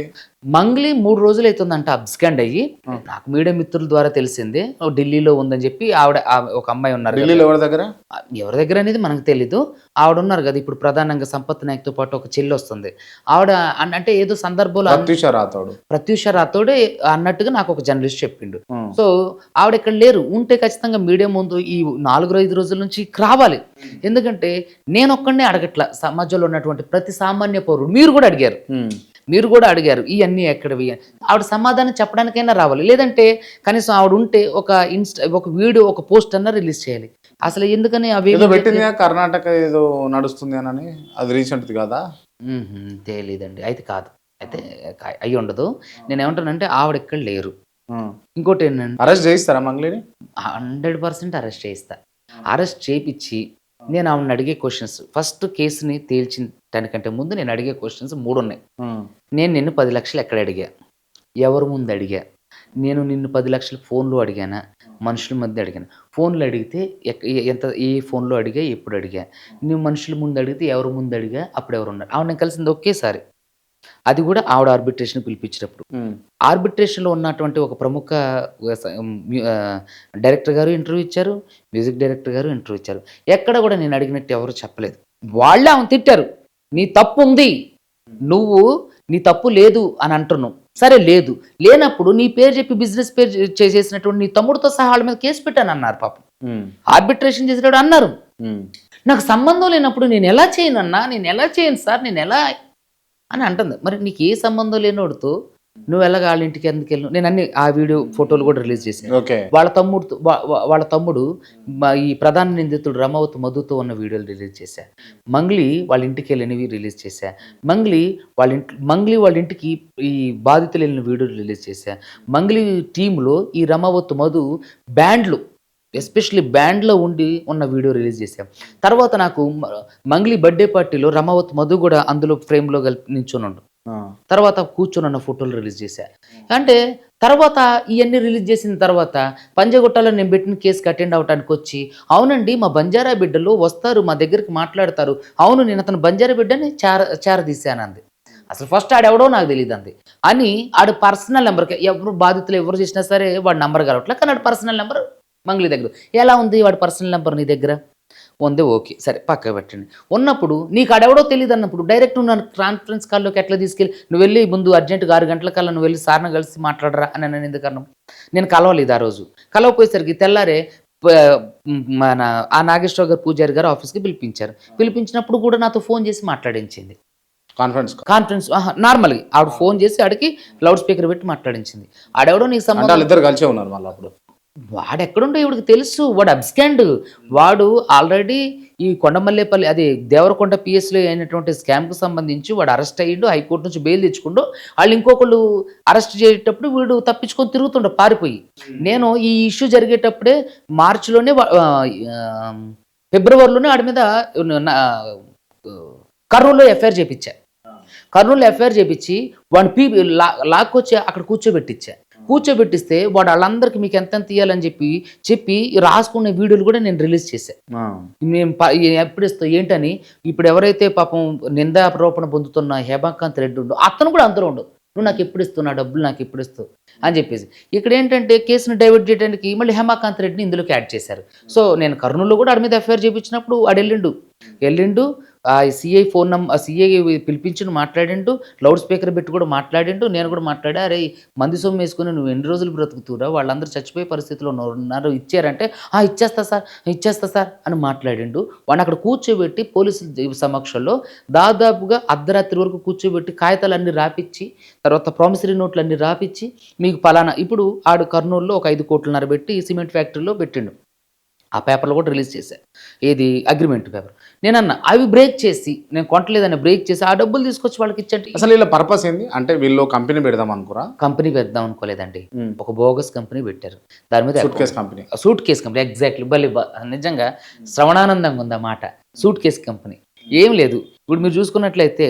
మంగ్లీ 3 రోజులు అవుతుందంట అబ్స్కాండ్ అయ్యి. నాకు మీడియా మిత్రుల ద్వారా తెలిసింది ఢిల్లీలో ఉందని చెప్పి. ఆవిడ ఒక అమ్మాయి ఉన్నారు, ఢిల్లీలో ఎవరి దగ్గర అనేది మనకు తెలీదు. ఆవిడ ఉన్నారు కదా ఇప్పుడు ప్రధానంగా సంపత్ నాయక్తో పాటు ఒక చెల్లి వస్తుంది. ఆవిడ అంటే ఏదో సందర్భంలో ప్రత్యూష రాథోడే అన్నట్టుగా నాకు ఒక జర్నలిస్ట్ చెప్పిండు. సో ఆవిడ ఇక్కడ లేరు, ఉంటే ఖచ్చితంగా మీడియా ముందు ఈ 4-5 రోజుల నుంచి రావాలి. ఎందుకంటే నేను ఒక్కడనే అడగట్లా, సమాజంలో ఉన్నటువంటి ప్రతి సామాన్య పౌరుడు మీరు కూడా అడిగారు ఇవన్నీ ఎక్కడవి. ఆవిడ సమాధానం చెప్పడానికైనా రావాలి, లేదంటే కనీసం ఆవిడ ఉంటే ఒక వీడియో, ఒక పోస్ట్ అన్నా రిలీజ్ చేయాలి. అసలు ఎందుకని అవి కర్ణాటక ఏదో నడుస్తుంది అని, అది రీసెంట్ కదా? తెలీదండి, అయితే కాదు, అయితే అయ్యి ఉండదు. నేను ఏమంటానంటే ఆవిడ ఎక్కడ లేరు. ఇంకోటి ఏంటంటే అరెస్ట్ చేయిస్తారా మంగ్లీని? 100% అరెస్ట్ చేయిస్తా. అరెస్ట్ చేయించి నేను ఆవిడని అడిగే క్వశ్చన్స్, ఫస్ట్ కేసుని తేల్చడానికంటే ముందు నేను అడిగే క్వశ్చన్స్ 3 ఉన్నాయి. నేను నిన్ను 10 లక్షలు ఎక్కడ అడిగా, ఎవరి ముందు అడిగా, నేను నిన్ను 10 లక్షలు ఫోన్లో అడిగానా, మనుషుల మధ్య అడిగాను. ఫోన్లో అడిగితే ఏ ఫోన్లో అడిగా, ఎప్పుడు అడిగా, నువ్వు మనుషుల ముందు అడిగితే ఎవరి ముందు అడిగా, అప్పుడు ఎవరు ఉన్నారు. ఆవిడ నేను కలిసింది ఒకేసారి, అది కూడా ఆవిడ ఆర్బిట్రేషన్ పిలిపించినప్పుడు. ఆర్బిట్రేషన్లో ఉన్నటువంటి ఒక ప్రముఖ డైరెక్టర్ గారు ఇంటర్వ్యూ ఇచ్చారు, మ్యూజిక్ డైరెక్టర్ గారు ఇంటర్వ్యూ ఇచ్చారు. ఎక్కడ కూడా నేను అడిగినట్టు ఎవరు చెప్పలేదు. వాళ్ళే ఆమె తిట్టారు, నీ తప్పు ఉంది, నువ్వు నీ తప్పు లేదు అని అంటున్నావు. సరే లేదు, లేనప్పుడు నీ పేరు చెప్పి బిజినెస్ పేరు చేసేసినటువంటి నీ తమ్ముడితో సహా వాళ్ళ మీద కేసు పెట్టాను అన్నారు. పాపం ఆర్బిట్రేషన్ చేసేటప్పుడు అన్నారు, నాకు సంబంధం లేనప్పుడు నేను ఎలా చేయను అన్నా, నేను ఎలా చేయను సార్, నేను ఎలా అని అంటుంది. మరి నీకు ఏ సంబంధం లేనోడుతో నువ్వు ఎలాగ వాళ్ళ ఇంటికి ఎందుకు వెళ్ళను? నేను అన్ని ఆ వీడియో ఫోటోలు కూడా రిలీజ్ చేశాను. వాళ్ళ తమ్ముడు ఈ ప్రధాన నిందితుడు రమావత్ మధుతో ఉన్న వీడియోలు రిలీజ్ చేశా. మంగ్లీ వాళ్ళ ఇంటికి వెళ్ళినవి రిలీజ్ చేశా. మంగ్లీ వాళ్ళ ఇంటికి ఈ బాధితులు వెళ్ళిన వీడియోలు రిలీజ్ చేశా. మంగ్లీ టీంలో ఈ రమావత్ మధు బ్యాండ్లు, ఎస్పెషల్లీ బ్యాండ్లో ఉండి ఉన్న వీడియో రిలీజ్ చేశాం. తర్వాత నాకు మంగ్లీ బర్త్డే పార్టీలో రమావత్ మధు కూడా అందులో ఫ్రేమ్లో నించుని ఉండు. తర్వాత కూర్చొని ఉన్న ఫోటోలు రిలీజ్ చేశా. అంటే తర్వాత ఇవన్నీ రిలీజ్ చేసిన తర్వాత పంజగుట్టలో నేను పెట్టిన కేసుకి అటెండ్ అవడానికి వచ్చి, అవునండి మా బంజారా బిడ్డలు వస్తారు మా దగ్గరికి మాట్లాడతారు, అవును నేను అతను బంజారా బిడ్డని చేరదీశానంది. అసలు ఫస్ట్ ఆడెవడో నాకు తెలియదు అంది అని ఆడు పర్సనల్ నెంబర్కి ఎవరు బాధితులు ఎవరు చేసినా సరే వాడు నెంబర్ కలవట్లే, కానీ ఆడు పర్సనల్ నెంబర్ మంగ్లీ దగ్గర. ఎలా ఉంది వాడి పర్సనల్ నెంబర్ నీ దగ్గర ఉంది, ఓకే సరే పక్క పెట్టండి. ఉన్నప్పుడు నీకు అడెవడో తెలియదు అన్నప్పుడు డైరెక్ట్ నన్ను కాన్ఫరెన్స్ కాల్లోకి ఎట్లా తీసుకెళ్ళి నువ్వు వెళ్ళి ముందు అర్జెంటుగా 6 గంటల కల్లా నువ్వు వెళ్ళి సార్ని కలిసి మాట్లాడరా అని నేను ఎందుకన్నా? నేను కలవలేదు ఆ రోజు. కలవపోయేసరికి తెల్లారే మన ఆ నాగేశ్వర గారు పూజారి గారు ఆఫీస్కి పిలిపించినప్పుడు కూడా నాతో ఫోన్ చేసి మాట్లాడించింది. కాన్ఫరెన్స్ నార్మల్గా ఆవిడ ఫోన్ చేసి ఆడికి లౌడ్ స్పీకర్ పెట్టి మాట్లాడించింది. ఆడెవడో నీకు సంబంధం, ఇద్దరు కలిసే ఉన్నారు మళ్ళీ. అప్పుడు వాడు ఎక్కడుంటే ఇవిడికి తెలుసు, వాడు అబ్స్కాండ్. వాడు ఆల్రెడీ ఈ కొండమల్లేపల్లి అది దేవరకొండ పిఎస్లో అయినటువంటి స్కామ్కు సంబంధించి వాడు అరెస్ట్ అయ్యిండు, హైకోర్టు నుంచి బెయిల్ తెచ్చుకుంటూ వాళ్ళు ఇంకొకళ్ళు అరెస్ట్ చేసేటప్పుడు వీడు తప్పించుకొని తిరుగుతుండ పారిపోయి. నేను ఈ ఇష్యూ జరిగేటప్పుడే మార్చిలోనే ఫిబ్రవరిలోనే వాడి మీద కర్నూలులో ఎఫ్ఐఆర్ చేపించి వాడిని లాక్కొచ్చి అక్కడ కూర్చోబెట్టిస్తే వాడు వాళ్ళందరికీ మీకు ఎంత ఇవ్వాలని చెప్పి రాసుకునే వీడియోలు కూడా నేను రిలీజ్ చేశాను. మేము ఎప్పుడు ఇస్తాం ఏంటని ఇప్పుడు ఎవరైతే పాపం నిందారోపణ పొందుతున్న హేమాకాంత్ రెడ్డి ఉండో అతను కూడా అందరూ ఉండవు, నువ్వు నాకు ఎప్పుడు ఇస్తావు, నా డబ్బులు నాకు ఎప్పుడు ఇస్తావు అని చెప్పేసి. ఇక్కడ ఏంటంటే కేసును డైవర్ట్ చేయడానికి మళ్ళీ హేమాకాంత్ రెడ్డిని ఇందులోకి యాడ్ చేశారు. సో నేను కర్నూలులో కూడా ఆడి మీద ఎఫ్ఐఆర్ చేయించినప్పుడు వాడు వెళ్ళిండు ఆ సిఐ ఫోన్ నంబర్ సిఐ పిలిపించి మాట్లాడిండు, లౌడ్ స్పీకర్ పెట్టి కూడా మాట్లాడిండు. నేను కూడా మాట్లాడా, అరే మంది సొమ్ము వేసుకుని నువ్వు ఎన్ని రోజులు బ్రతుకుతురా, వాళ్ళందరూ చచ్చిపోయే పరిస్థితిలో ఉన్నారు, ఇచ్చారంటే ఇచ్చేస్తా సార్ అని మాట్లాడిండు. వాడిని అక్కడ కూర్చోబెట్టి పోలీసుల సమక్షంలో దాదాపుగా అర్ధరాత్రి వరకు కూర్చోబెట్టి కాగితాలన్నీ రాపిచ్చి, తర్వాత ప్రామిసరీ నోట్లు అన్నీ రాపిచ్చి, మీకు పలానా ఇప్పుడు ఆడు కర్నూలులో ఒక 5 కోట్లన్నర పెట్టి సిమెంట్ ఫ్యాక్టరీలో పెట్టిండు. ఆ పేపర్లో కూడా రిలీజ్ చేశా, ఏది అగ్రిమెంట్ పేపర్. నేనన్నా అవి బ్రేక్ చేసి, నేను కొనలేదని బ్రేక్ చేసి ఆ డబ్బులు తీసుకొచ్చి వాళ్ళకి ఇచ్చండి. అసలు వీళ్ళ పర్పస్ ఏంది అంటే వీళ్ళు కంపెనీ పెడదాం అనుకురా? కంపెనీ పెడదాం అనుకోలేదండి, ఒక బోగస్ కంపెనీ పెట్టారు. దాని మీద సూట్ కేస్ కంపెనీ ఎగ్జాక్ట్లీ. నిజంగా శ్రవణానందంగా ఉంది ఆ మాట. సూట్ కేస్ కంపెనీ ఏం లేదు. ఇప్పుడు మీరు చూసుకున్నట్లయితే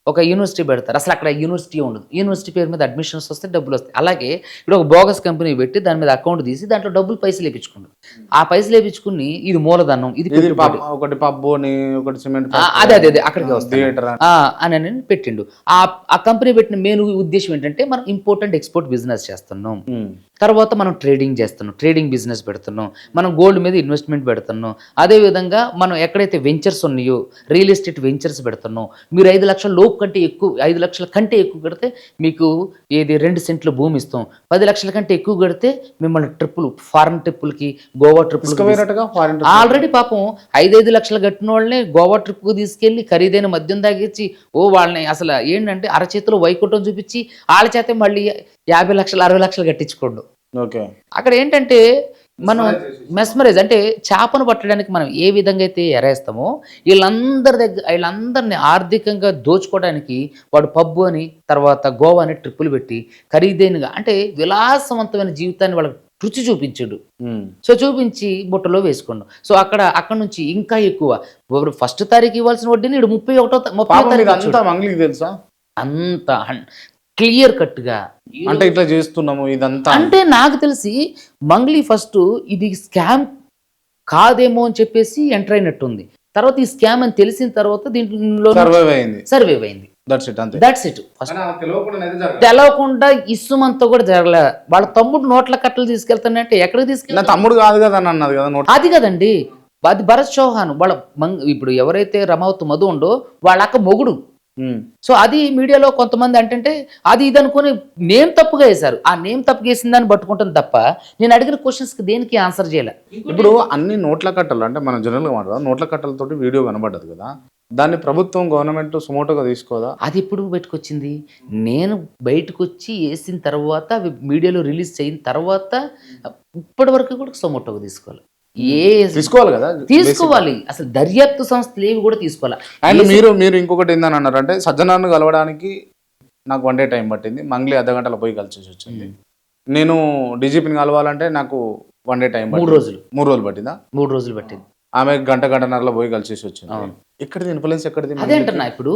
ఒక యూనివర్సిటీ పెడతారు, అసలు అక్కడ యూనివర్సిటీ ఉండదు. యూనివర్సిటీ పేరు మీద అడ్మిషన్స్ వస్తే డబ్బులు వస్తాయి. అలాగే ఇప్పుడు ఒక బోగస్ కంపెనీ పెట్టి దాని మీద అకౌంట్ తీసి దాంట్లో డబ్బులు పైసలు వేయించుకున్నాడు. ఆ పైసలు వేయించుకుని ఇది మూలధనం, ఇది ఒకటి పబ్బు అని, ఒకటి సిమెంట్, అదే అక్కడికి వస్తుంది అని పెట్టిండు. ఆ కంపెనీ పెట్టిన మెయిన్ ఉద్దేశం ఏంటంటే మనం ఇంపోర్ట్ అండ్ ఎక్స్పోర్ట్ బిజినెస్ చేస్తున్నాం, తర్వాత మనం ట్రేడింగ్ చేస్తున్నాం, ట్రేడింగ్ బిజినెస్ పెడుతున్నాం, మనం గోల్డ్ మీద ఇన్వెస్ట్మెంట్ పెడుతున్నాం. అదేవిధంగా మనం ఎక్కడైతే వెంచర్స్ ఉన్నాయో రియల్ ఎస్టేట్ వెంచర్స్ పెడుతున్నాం. మీరు 5 లక్షల లోపు కంటే ఎక్కువ, 5 లక్షల కంటే ఎక్కువ కడితే మీకు ఏది 2 సెంట్ల భూమి ఇస్తాం. 10 లక్షల కంటే ఎక్కువ కడితే మిమ్మల్ని ట్రిప్పులు, ఫారెన్ ట్రిప్పులకి, గోవా ట్రిప్పులు. ఆల్రెడీ పాపం 5 లక్షలు కట్టిన వాళ్ళని గోవా ట్రిప్కు తీసుకెళ్ళి ఖరీదైన మద్యం తాగించి వాళ్ళని అసలు ఏంటంటే అరచేతిలో వైకుంఠం చూపించి వాళ్ళ చేతే మళ్ళీ 50 లక్షలు 60 లక్షలు కట్టించుకోండు. అక్కడ ఏంటంటే మనం మెస్మరైజ్ అంటే చేపను పట్టడానికి మనం ఏ విధంగా అయితే ఎరేస్తామో వీళ్ళందరినీ ఆర్థికంగా దోచుకోవడానికి వాడు పబ్బు అని, తర్వాత గోవా అని ట్రిప్పులు పెట్టి ఖరీదైనగా అంటే విలాసవంతమైన జీవితాన్ని వాళ్ళకి రుచి చూపించాడు. సో చూపించి బుట్టలో వేసుకున్నాం. సో అక్కడ నుంచి ఇంకా ఎక్కువ ఫస్ట్ తారీఖు ఇవ్వాల్సిన వడ్డీని 31 తెలుసా అంత క్లియర్ కట్గా అంటే ఇట్లా చేస్తున్నాము ఇదంతా. అంటే నాకు తెలిసి మంగ్లీ ఫస్ట్ ఇది స్కామ్ కాదేమో అని చెప్పేసి ఎంటర్ అయినట్టుంది. తర్వాత ఈ స్కామ్ అని తెలిసిన తర్వాత దీంట్లో సర్వైవ్ అయింది. That's it. ఫస్ట్ తెలవకుండా ఇసుమంతా కూడా జరగలే. వాళ్ళ తమ్ముడు నోట్ల కట్టలు తీసుకెళ్తానంటే ఎక్కడికి తీసుకెళ్ళి, తమ్ముడు కాదు కదా అని అన్నది కదా, అది కదండి, అది భరత్ చౌహాన్ వాళ్ళ ఇప్పుడు ఎవరైతే రమావత్ మధు ఉండో వాళ్ళ అక్క మొగుడు. సో అది మీడియాలో కొంతమంది అంటే అది ఇది అనుకుని నేమ్ తప్పుగా వేశారు. ఆ నేమ్ తప్పుగా వేసిన దాన్ని పట్టుకుంటుంది తప్ప నేను అడిగిన క్వశ్చన్స్కి దేనికి ఆన్సర్ చేయలే. ఇప్పుడు అన్ని నోట్ల కట్టలు అంటే మనం జనరల్గా మాట్లాడదాం, నోట్ల కట్టలతోటి వీడియో కనబడ్డది కదా, దాన్ని ప్రభుత్వం గవర్నమెంట్ సుమోటోగా తీసుకోదా? అది ఎప్పుడు బయటకు వచ్చింది? నేను బయటకు వచ్చి వేసిన తర్వాత అవి మీడియాలో రిలీజ్ అయిన తర్వాత ఇప్పటి వరకు కూడా సుమోటోగా తీసుకోవాలి. తీసుకోవాలి కదా, తీసుకోవాలి. అసలు దర్యాప్తు సంస్థలు ఏవి కూడా తీసుకోవాలి. అండ్ మీరు ఇంకొకటి ఏందని అన్నారు అంటే సజ్జనాన్ని కలవడానికి నాకు 1 డే టైం పట్టింది, మంగ్లీ అర్ధ గంటలో పోయి కలిసి వచ్చింది. నేను డీజీపీని కలవాలంటే నాకు 1 డే టైం, 3 రోజులు పట్టిందా? 3 రోజులు పట్టింది. ఆమె గంటన్నరలో పోయి కలిసి వచ్చింది. ఎక్కడిది ఇన్ఫ్లుయెన్స్ ఎక్కడిది? అదేంటన్నా ఇప్పుడు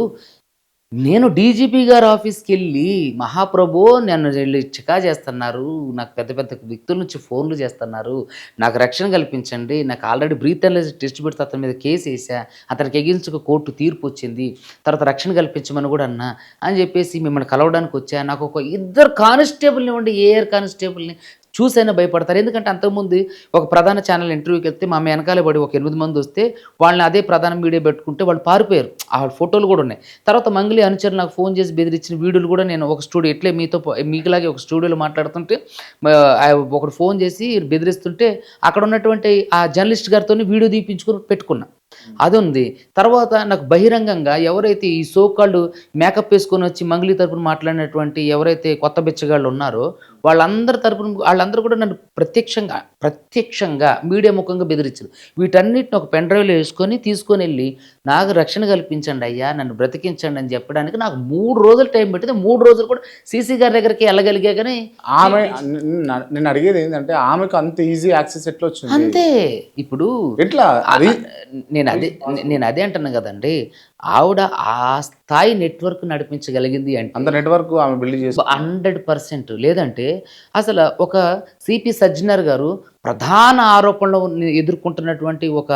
నేను డీజీపీ గారి ఆఫీస్కి వెళ్ళి మహాప్రభు నన్ను వెళ్ళి చికా చేస్తున్నారు, నాకు పెద్ద పెద్ద వ్యక్తుల నుంచి ఫోన్లు చేస్తున్నారు, నాకు రక్షణ కల్పించండి, నాకు ఆల్రెడీ బ్రీత్ అనలైజర్ టెస్ట్ పెడితే అతని మీద కేసు వేసా, అతనికి ఎగిన్స్ట్ కోర్టు తీర్పు వచ్చింది, తర్వాత రక్షణ కల్పించమని కూడా అన్నా అని చెప్పేసి మిమ్మల్ని కలవడానికి వచ్చా. నాకు ఒక 2 కానిస్టేబుల్ని ఉండి ఏఆర్ కానిస్టేబుల్ని చూసైనా భయపడతారు. ఎందుకంటే అంతకుముందు ఒక ప్రధాన ఛానల్ ఇంటర్వ్యూకి వెళ్తే మా వెనకాలే పడి ఒక 8 మంది వస్తే వాళ్ళని అదే ప్రధాన మీడియా పెట్టుకుంటే వాళ్ళు పారిపోయారు. ఆ ఫోటోలు కూడా ఉన్నాయి. తర్వాత మంగ్లీ అనుచరులు నాకు ఫోన్ చేసి బెదిరించిన వీడియోలు కూడా నేను ఒక స్టూడియో ఎట్లే మీకులాగే ఒక స్టూడియోలో మాట్లాడుతుంటే ఒకడు ఫోన్ చేసి బెదిరిస్తుంటే అక్కడ ఉన్నటువంటి ఆ జర్నలిస్ట్ గారితో వీడియో తీపించుకుని పెట్టుకున్నా. అది ఉంది. తర్వాత నాకు బహిరంగంగా ఎవరైతే ఈ సోకాళ్ళు మేకప్ వేసుకొని వచ్చి మంగ్లీ తరపున మాట్లాడినటువంటి ఎవరైతే కొత్త బిచ్చగాళ్ళు ఉన్నారో వాళ్ళందరూ కూడా నన్ను ప్రత్యక్షంగా మీడియా ముఖంగా బెదిరించారు. వీటన్నిటిని ఒక పెన్ డ్రైవ్లో వేసుకొని తీసుకొని వెళ్ళి నాకు రక్షణ కల్పించండి అయ్యా, నన్ను బ్రతికించండి అని చెప్పడానికి నాకు 3 రోజులు టైం పెట్టింది. 3 రోజులు కూడా సీసీ గారి దగ్గరికి వెళ్ళగలిగా. కానీ ఆమె నేను అడిగేది ఏంటంటే ఆమెకు అంత ఈజీ యాక్సెస్ ఎట్లా వచ్చింది? అంతే. ఇప్పుడు ఎట్లా నేను అదే అంటున్నా కదండి, ఆవిడ ఆ స్థాయి నెట్వర్క్ నడిపించగలిగింది అంటే అంత నెట్వర్క్ ఆమె బిల్డ్ చేసి 100%. లేదంటే అసలు ఒక సిపి సజ్జనర్ గారు ప్రధాన ఆరోపణలు ఎదుర్కొంటున్నటువంటి ఒక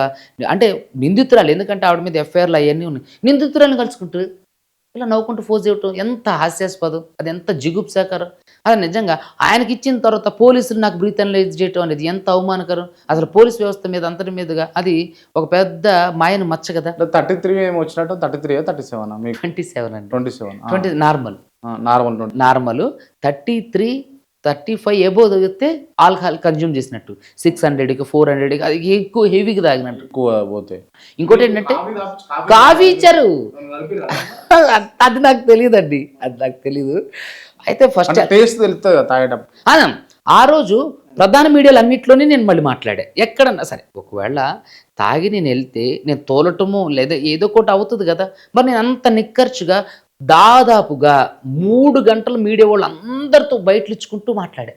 అంటే నిందితురాలు, ఎందుకంటే ఆవిడ మీద ఎఫ్ఐఆర్లు అవన్నీ ఉన్నాయి, నిందితురాలను కలుసుకుంటారు. ఇలా నవ్వుకుంటూ ఫోజ్ చేయటం ఎంత హాస్యాస్పదం, అది ఎంత జిగుప్సాకరం. అది నిజంగా ఆయనకి ఇచ్చిన తర్వాత పోలీసులు నాకు బ్రీత్ అనలైజ్ చేయటం అనేది ఎంత అవమానకరం. అసలు పోలీస్ వ్యవస్థ మీద అంతటి మీదుగా అది ఒక పెద్ద మాయను మచ్చ కదా. 33 ఏమి వచ్చినట్టు 33 37 మీకు 27 అండి. 27 20 నార్మల్ నార్మల్ నార్మల్ 33 35 ఎబో తాగితే ఆల్కహాల్ కన్జ్యూమ్ చేసినట్టు, 600కి 400కి అది ఎక్కువ హెవీగా తాగినట్టు. ఎక్కువ పోతే ఇంకోటి ఏంటంటే కాఫీ ఇచ్చారు, అది నాకు తెలియదండి, అది నాకు తెలీదు. అయితే ఫస్ట్ టేస్ట్ తెలుస్తుంది కదా తాగేటప్పుడు. ఆ రోజు ప్రధాన మీడియాలు అన్నింటిలోనే నేను మళ్ళీ మాట్లాడా. ఎక్కడన్నా సరే ఒకవేళ తాగి నేను వెళ్తే నేను తోలటము లేదా ఏదో ఒకటి అవుతుంది కదా. మరి నేను అంత నిక్కర్చుగా దాదాపుగా 3 గంటలు మీడియా వాళ్ళు అందరితో బయటలు ఇచ్చుకుంటూ మాట్లాడా,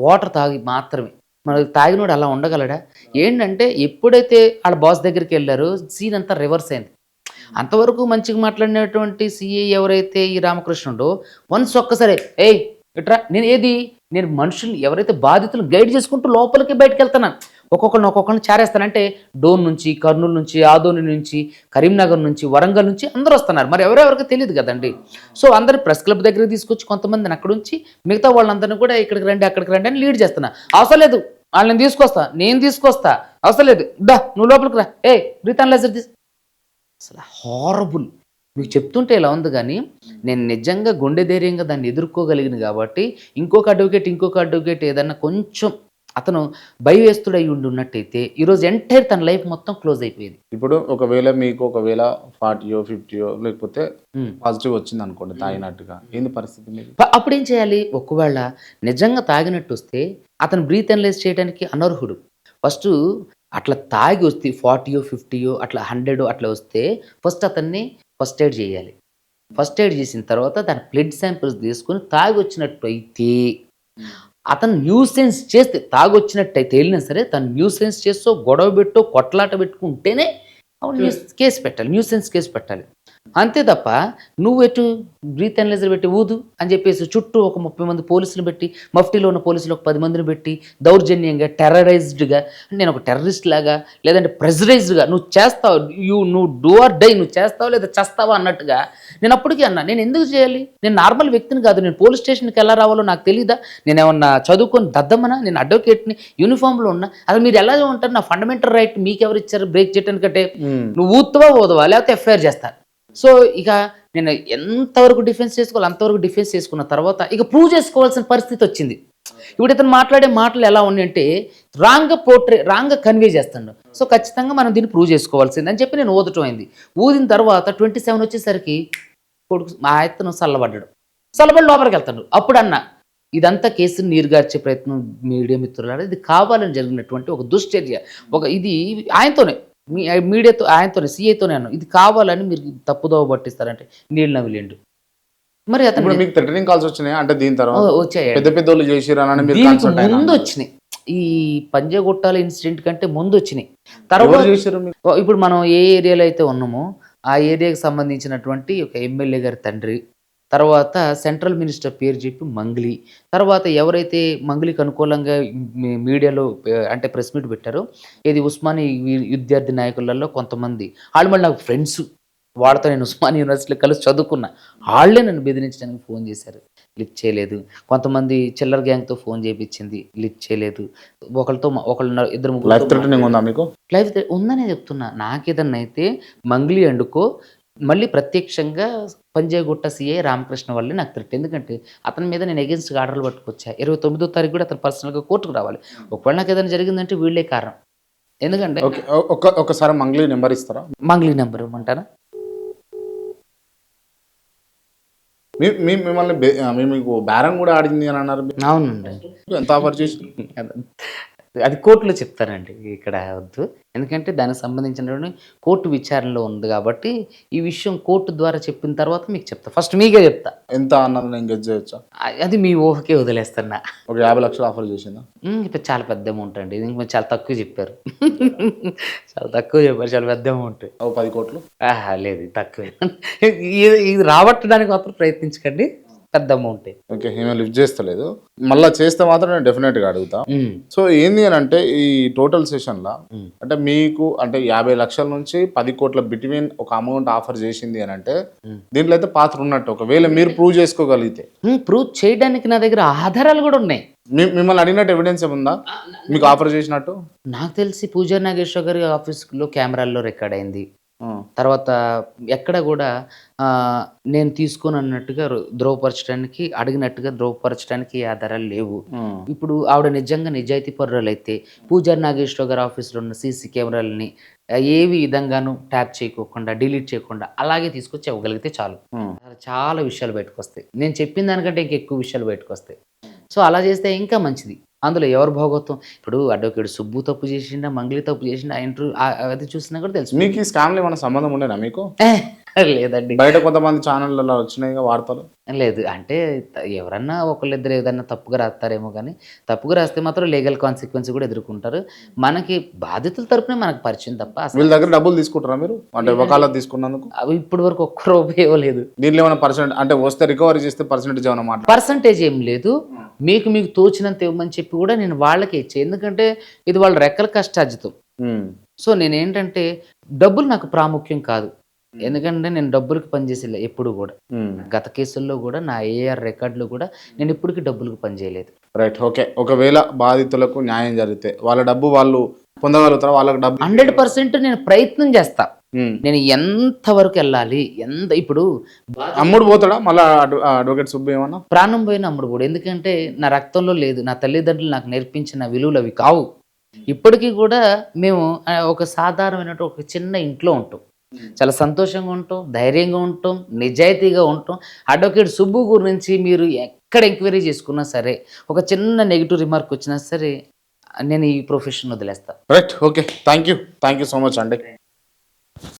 వాటర్ తాగి మాత్రమే. మన తాగినోడు అలా ఉండగలడా? ఏంటంటే ఎప్పుడైతే వాళ్ళ బాస్ దగ్గరికి వెళ్ళారో సీన్ అంతా రివర్స్ అయింది. అంతవరకు మంచిగా మాట్లాడినటువంటి సిఏ ఎవరైతే ఈ రామకృష్ణుడో వన్స్ ఒక్కసారి ఏయ్ ఇట్రా, నేను మనుషుల్ని ఎవరైతే బాధితులు గైడ్ చేసుకుంటూ లోపలికి బయటకు వెళ్తున్నాను, ఒక్కొక్కరిని చేరేస్తానంటే డోన్ నుంచి, కర్నూలు నుంచి, ఆదోని నుంచి, కరీంనగర్ నుంచి, వరంగల్ నుంచి అందరూ వస్తున్నారు. మరి ఎవరెవరికి తెలియదు కదండి. సో అందరు ప్రెస్ క్లబ్ దగ్గరికి తీసుకొచ్చి కొంతమందిని అక్కడ ఉంచి మిగతా వాళ్ళందరినీ కూడా ఇక్కడికి రండి అక్కడికి రండి అని లీడ్ చేస్తున్నా. అవసరం లేదు వాళ్ళని తీసుకొస్తా, నేను తీసుకొస్తా, అవసరం లేదు దా నువ్వు లోపలికి రా, బ్రీత్ అనలైజర్ అసలు హారబుల్. మీకు చెప్తుంటే ఇలా ఉంది కానీ నేను నిజంగా గుండె ధైర్యంగా దాన్ని ఎదుర్కోగలిగింది కాబట్టి ఇంకొక అడ్వకేట్ ఏదన్నా కొంచెం అతను భయవేస్తుడై ఉన్నట్టయితే ఈరోజు ఎంటైర్ తన లైఫ్ మొత్తం క్లోజ్ అయిపోయేది. ఇప్పుడు ఒకవేళ మీకు 40 50 లేకపోతే పాజిటివ్ వచ్చింది అనుకోండి తాగినట్టుగా, ఏంది పరిస్థితి మీకు? అప్పుడు ఏం చేయాలి? ఒకవేళ నిజంగా తాగినట్టు వస్తే అతను బ్రీత్ అనలైజ్ చేయడానికి అనర్హుడు. ఫస్ట్ అట్లా తాగి వస్తే 40 50 అట్లా 100 అట్లా వస్తే ఫస్ట్ అతన్ని ఫస్ట్ ఎయిడ్ చేయాలి. ఫస్ట్ ఎయిడ్ చేసిన తర్వాత దాని బ్లడ్ శాంపిల్స్ తీసుకొని తాగి వచ్చినట్టు అయితే అతను న్యూసెన్స్ చేస్తే తాగొచ్చినట్టయితే వెళ్ళినా సరే తను న్యూసెన్స్ చేస్తూ గొడవ పెట్టో కొట్లాట పెట్టుకుంటేనే కేసు పెట్టాలి, న్యూసెన్స్ కేసు పెట్టాలి. అంతే తప్ప నువ్వు ఎటు బ్రీత్ అనలైజర్ పెట్టి ఊదు అని చెప్పేసి చుట్టూ ఒక 30 మంది పోలీసులు పెట్టి, మఫ్టీలో ఉన్న పోలీసులు ఒక 10 మందిని పెట్టి దౌర్జన్యంగా టెర్రరైజ్డ్గా, నేను ఒక టెర్రరిస్ట్ లాగా లేదంటే ప్రెజరైజ్డ్గా నువ్వు చేస్తావు, నువ్వు డూ ఆర్ డై, నువ్వు చేస్తావు లేదా చేస్తావా అన్నట్టుగా నేను అప్పటికీ అన్నా. నేను ఎందుకు చేయాలి? నేను నార్మల్ వ్యక్తిని కాదు, నేను పోలీస్ స్టేషన్కి ఎలా రావాలో నాకు తెలీదా? నేను ఏమన్నా చదువుకొని దద్దమ్మనా? నేను అడ్వకేట్ని, యూనిఫామ్లో ఉన్నా. అసలు మీరు ఎలా ఉంటారు? నా ఫండమెంటల్ రైట్ మీకు ఎవరు ఇచ్చారు బ్రేక్ చేయడానికంటే? నువ్వు ఊతువా ఓదవా లేకపోతే ఎఫ్ఐఆర్ చేస్తారు. సో ఇక నేను ఎంతవరకు డిఫెన్స్ చేసుకోవాలి అంతవరకు డిఫెన్స్ చేసుకున్న తర్వాత ఇక ప్రూవ్ చేసుకోవాల్సిన పరిస్థితి వచ్చింది. ఇప్పుడు ఇతను మాట్లాడే మాటలు ఎలా ఉన్నాయంటే రాంగ్గా కన్వే చేస్తాడు. సో ఖచ్చితంగా మనం దీన్ని ప్రూవ్ చేసుకోవాల్సింది అని చెప్పి నేను ఊదటం అయింది. ఊదిన తర్వాత 27 వచ్చేసరికి కొడుకు మా ఆయత్తను చల్లబడి లోపలికి వెళ్తాడు. అప్పుడు అన్న ఇదంతా కేసుని నీరుగార్చే ప్రయత్నం మీడియా మిత్రులారా, ఇది కావాలని జరిగినటువంటి ఒక దుశ్చర్య. ఇది ఆయనతోనే మీడియాతో ఆయనతోనే సిఐతోనే అన్నాను, ఇది కావాలని మీరు తప్పుదోవ పట్టిస్తారంటే నీళ్ళు నవ్విలేండు. మరి అతను మీకు థ్రెటనింగ్ కాల్స్ వచ్చినాయి అంటే దీని తర్వాత వచ్చాయి, పెద్ద వాళ్ళు చేసిరని ముందు వచ్చినాయి. ఈ పంజాగుట్టాల ఇన్సిడెంట్ కంటే ముందు వచ్చినాయి. తర్వాత ఇప్పుడు మనం ఏ ఏరియాలో అయితే ఉన్నామో ఆ ఏరియాకి సంబంధించినటువంటి ఒక ఎమ్మెల్యే గారి తండ్రి, తర్వాత సెంట్రల్ మినిస్టర్ పేరు చెప్పి మంగ్లీ, తర్వాత ఎవరైతే మంగ్లీకి అనుకూలంగా మీడియాలో అంటే ప్రెస్ మీట్ పెట్టారో ఇది ఉస్మానీ విద్యార్థి నాయకులలో కొంతమంది వాళ్ళు మళ్ళీ నాకు ఫ్రెండ్స్, వాళ్ళతో నేను ఉస్మానీ యూనివర్సిటీలో కలిసి చదువుకున్నా, వాళ్ళే నన్ను బెదిరించడానికి ఫోన్ చేశారు, లిఫ్ట్ చేయలేదు. కొంతమంది చిల్లర్ గ్యాంగ్తో ఫోన్ చేయించింది, లిఫ్ట్ చేయలేదు. ఒకళ్ళు ఇద్దరు ముగ్గురు లైఫ్ ఉందనే చెప్తున్నా. నాకేదన్నా అయితే మంగ్లీ అండుకో మళ్ళీ ప్రత్యక్షంగా పంజాగుట్ట సిఐ రామకృష్ణ వల్లే నాకు థ్రెట్. ఎందుకంటే అతని మీద నేను అగెన్స్ట్గా ఆర్డర్లు పట్టుకొచ్చా. 29వ తారీఖు కూడా అతను పర్సనల్గా కోర్టుకు రావాలి. ఒకవేళ నాకు ఏదైనా జరిగిందంటే వీళ్ళే కారణం. ఎందుకంటే ఒకసారి మంగ్లీ నెంబర్ ఇస్తారా? మంగ్లీ నెంబర్ ఇవ్వమంటారా? మిమ్మల్ని మీకు బేరం కూడా ఆడింది అని అన్నారు. అవునండి. ఎంత ఆఫర్ చేసి? అది కోర్టులో చెప్తానండి, ఇక్కడ వద్దు. ఎందుకంటే దానికి సంబంధించిన కోర్టు విచారణలో ఉంది కాబట్టి ఈ విషయం కోర్టు ద్వారా చెప్పిన తర్వాత మీకు చెప్తా. ఫస్ట్ మీకే చెప్తా. ఎంత అన్నది నేను గెస్ చేయొచ్చా? అది మీ ఊహకే వదిలేస్తున్నా. ఒక 50 లక్షలు ఆఫర్ చేసిందా? ఇప్పుడు చాలా పెద్ద అమౌంట్ అండి. ఇది ఇంకా చాలా తక్కువ చెప్పారు. చాలా తక్కువ చెప్పారు, చాలా పెద్ద అమౌంట్. 10 కోట్లు? లేదు, తక్కువే. ఇది రాబట్టడానికి మాత్రం ప్రయత్నించకండి. పెద్ద అమౌంటే. ఓకే, ఈమె లిఫ్ట్ చేస్తలేదు. మళ్ళీ చేస్తే మాత్రం నేను డెఫినెట్గా అడుగుతా. సో ఏంది అని అంటే ఈ టోటల్ సెషన్లో అంటే మీకు అంటే 50 లక్షల నుంచి 10 కోట్ల బిట్వీన్ ఒక అమౌంట్ ఆఫర్ చేసింది అని అంటే దీంట్లో అయితే పాత్ర ఉన్నట్టు. ఒకవేళ మీరు ప్రూవ్ చేసుకోగలిగితే, ప్రూవ్ చేయడానికి నా దగ్గర ఆధారాలు కూడా ఉన్నాయి. మిమ్మల్ని అడిగినట్టు ఎవిడెన్స్ ఏముందా మీకు ఆఫర్ చేసినట్టు? నాకు తెలిసి పూజారి నాగేశ్వర గారి ఆఫీస్లో కెమెరాల్లో రికార్డ్ అయింది. తర్వాత ఎక్కడ కూడా నేను తీసుకొని అన్నట్టుగా ద్రోవపరచడానికి అడిగినట్టుగా ద్రోవపరచడానికి ఆధారాలు లేవు. ఇప్పుడు ఆవిడ నిజంగా నిజాయితీ పరురాలు అయితే పూజారి నాగేశ్వర గారి ఆఫీస్లో ఉన్న సీసీ కెమెరాలని ఏవి విధంగాను ట్యాప్ చేయకోకుండా డిలీట్ చేయకుండా అలాగే తీసుకొచ్చి ఇవ్వగలిగితే చాలు. చాలా విషయాలు బయటకు వస్తాయి. నేను చెప్పిన దానికంటే ఇంకెక్కువ విషయాలు బయటకు వస్తాయి. సో అలా చేస్తే ఇంకా మంచిది. అందులో ఎవరు భాగోత్వం, ఇప్పుడు అడ్వకేట్ సుబ్బు తప్పు చేసిండా, మంగ్లీ తప్పు చేసిండా, ఆ ఇంటర్వ్యూ అది చూసినా కూడా తెలుసు. మీకు ఈ స్కామ్లో ఏమైనా సంబంధం ఉండేనా మీకు? లేదండి. బయట కొంతమంది ఛానళ్ళలో వచ్చినాయి వార్తలు. లేదు, అంటే ఎవరన్నా ఒకళ్ళిద్దరు ఏదన్నా తప్పుగా రాస్తారేమో, కానీ తప్పుగా రాస్తే మాత్రం లీగల్ కాన్సిక్వెన్స్ కూడా ఎదుర్కొంటారు. మనకి బాధితుల తరపునే మనకు పరిచయం తప్ప అసలు వీళ్ళ దగ్గర డబ్బులు తీసుకుంటారా మీరు? అంటే వకాలత్ తీసుకున్నందుకు అవి ఇప్పటి వరకు ఒక్క రూపాయి ఇవ్వలేదు. దీంట్లో ఏమైనా పర్సెంట్ అంటే వస్తే రికవరీ చేస్తే పర్సెంటేజ్ ఏమైనా మాట? పర్సంటేజ్ ఏం లేదు. మీకు తోచినంత ఇవ్వమని చెప్పి కూడా నేను వాళ్ళకే ఇచ్చే, ఎందుకంటే ఇది వాళ్ళ రెక్కల కష్టార్జితం. సో నేనేంటంటే డబ్బులు నాకు ప్రాముఖ్యం కాదు, ఎందుకంటే నేను డబ్బులకు పనిచేసేలే ఎప్పుడు కూడా. గత కేసుల్లో కూడా నా ఏఆర్ రికార్డులో కూడా నేను ఇప్పటికీ డబ్బులకు పనిచేయలేదు. Right, okay. ఒకవేళ బాధితులకు న్యాయం జరిగితే వాళ్ళ డబ్బు వాళ్ళు పొందగలుగుతారా? వాళ్ళకి డబ్బు 100% నేను ప్రయత్నం చేస్తా. నేను ఎంతవరకు వెళ్ళాలి, ఇప్పుడు అమ్ముడు పోతాడా మళ్ళీ అడ్వకేట్ సుబ్బు? ఏమన్నా ప్రాణం పోయిన అమ్ముడు కూడా, ఎందుకంటే నా రక్తంలో లేదు. నా తల్లిదండ్రులు నాకు నేర్పించిన విలువలు అవి కావు. ఇప్పటికీ కూడా మేము ఒక సాధారణమైన ఒక చిన్న ఇంట్లో ఉంటాం, చాలా సంతోషంగా ఉంటాం, ధైర్యంగా ఉంటాం, నిజాయితీగా ఉంటాం. అడ్వకేట్ సుబ్బు గురించి మీరు ఎక్కడ ఎంక్వైరీ చేసుకున్నా సరే, ఒక చిన్న నెగిటివ్ రిమార్క్ వచ్చినా సరే, నేను ఈ ప్రొఫెషన్ వదిలేస్తా. Right, okay. Thank you so much అండి.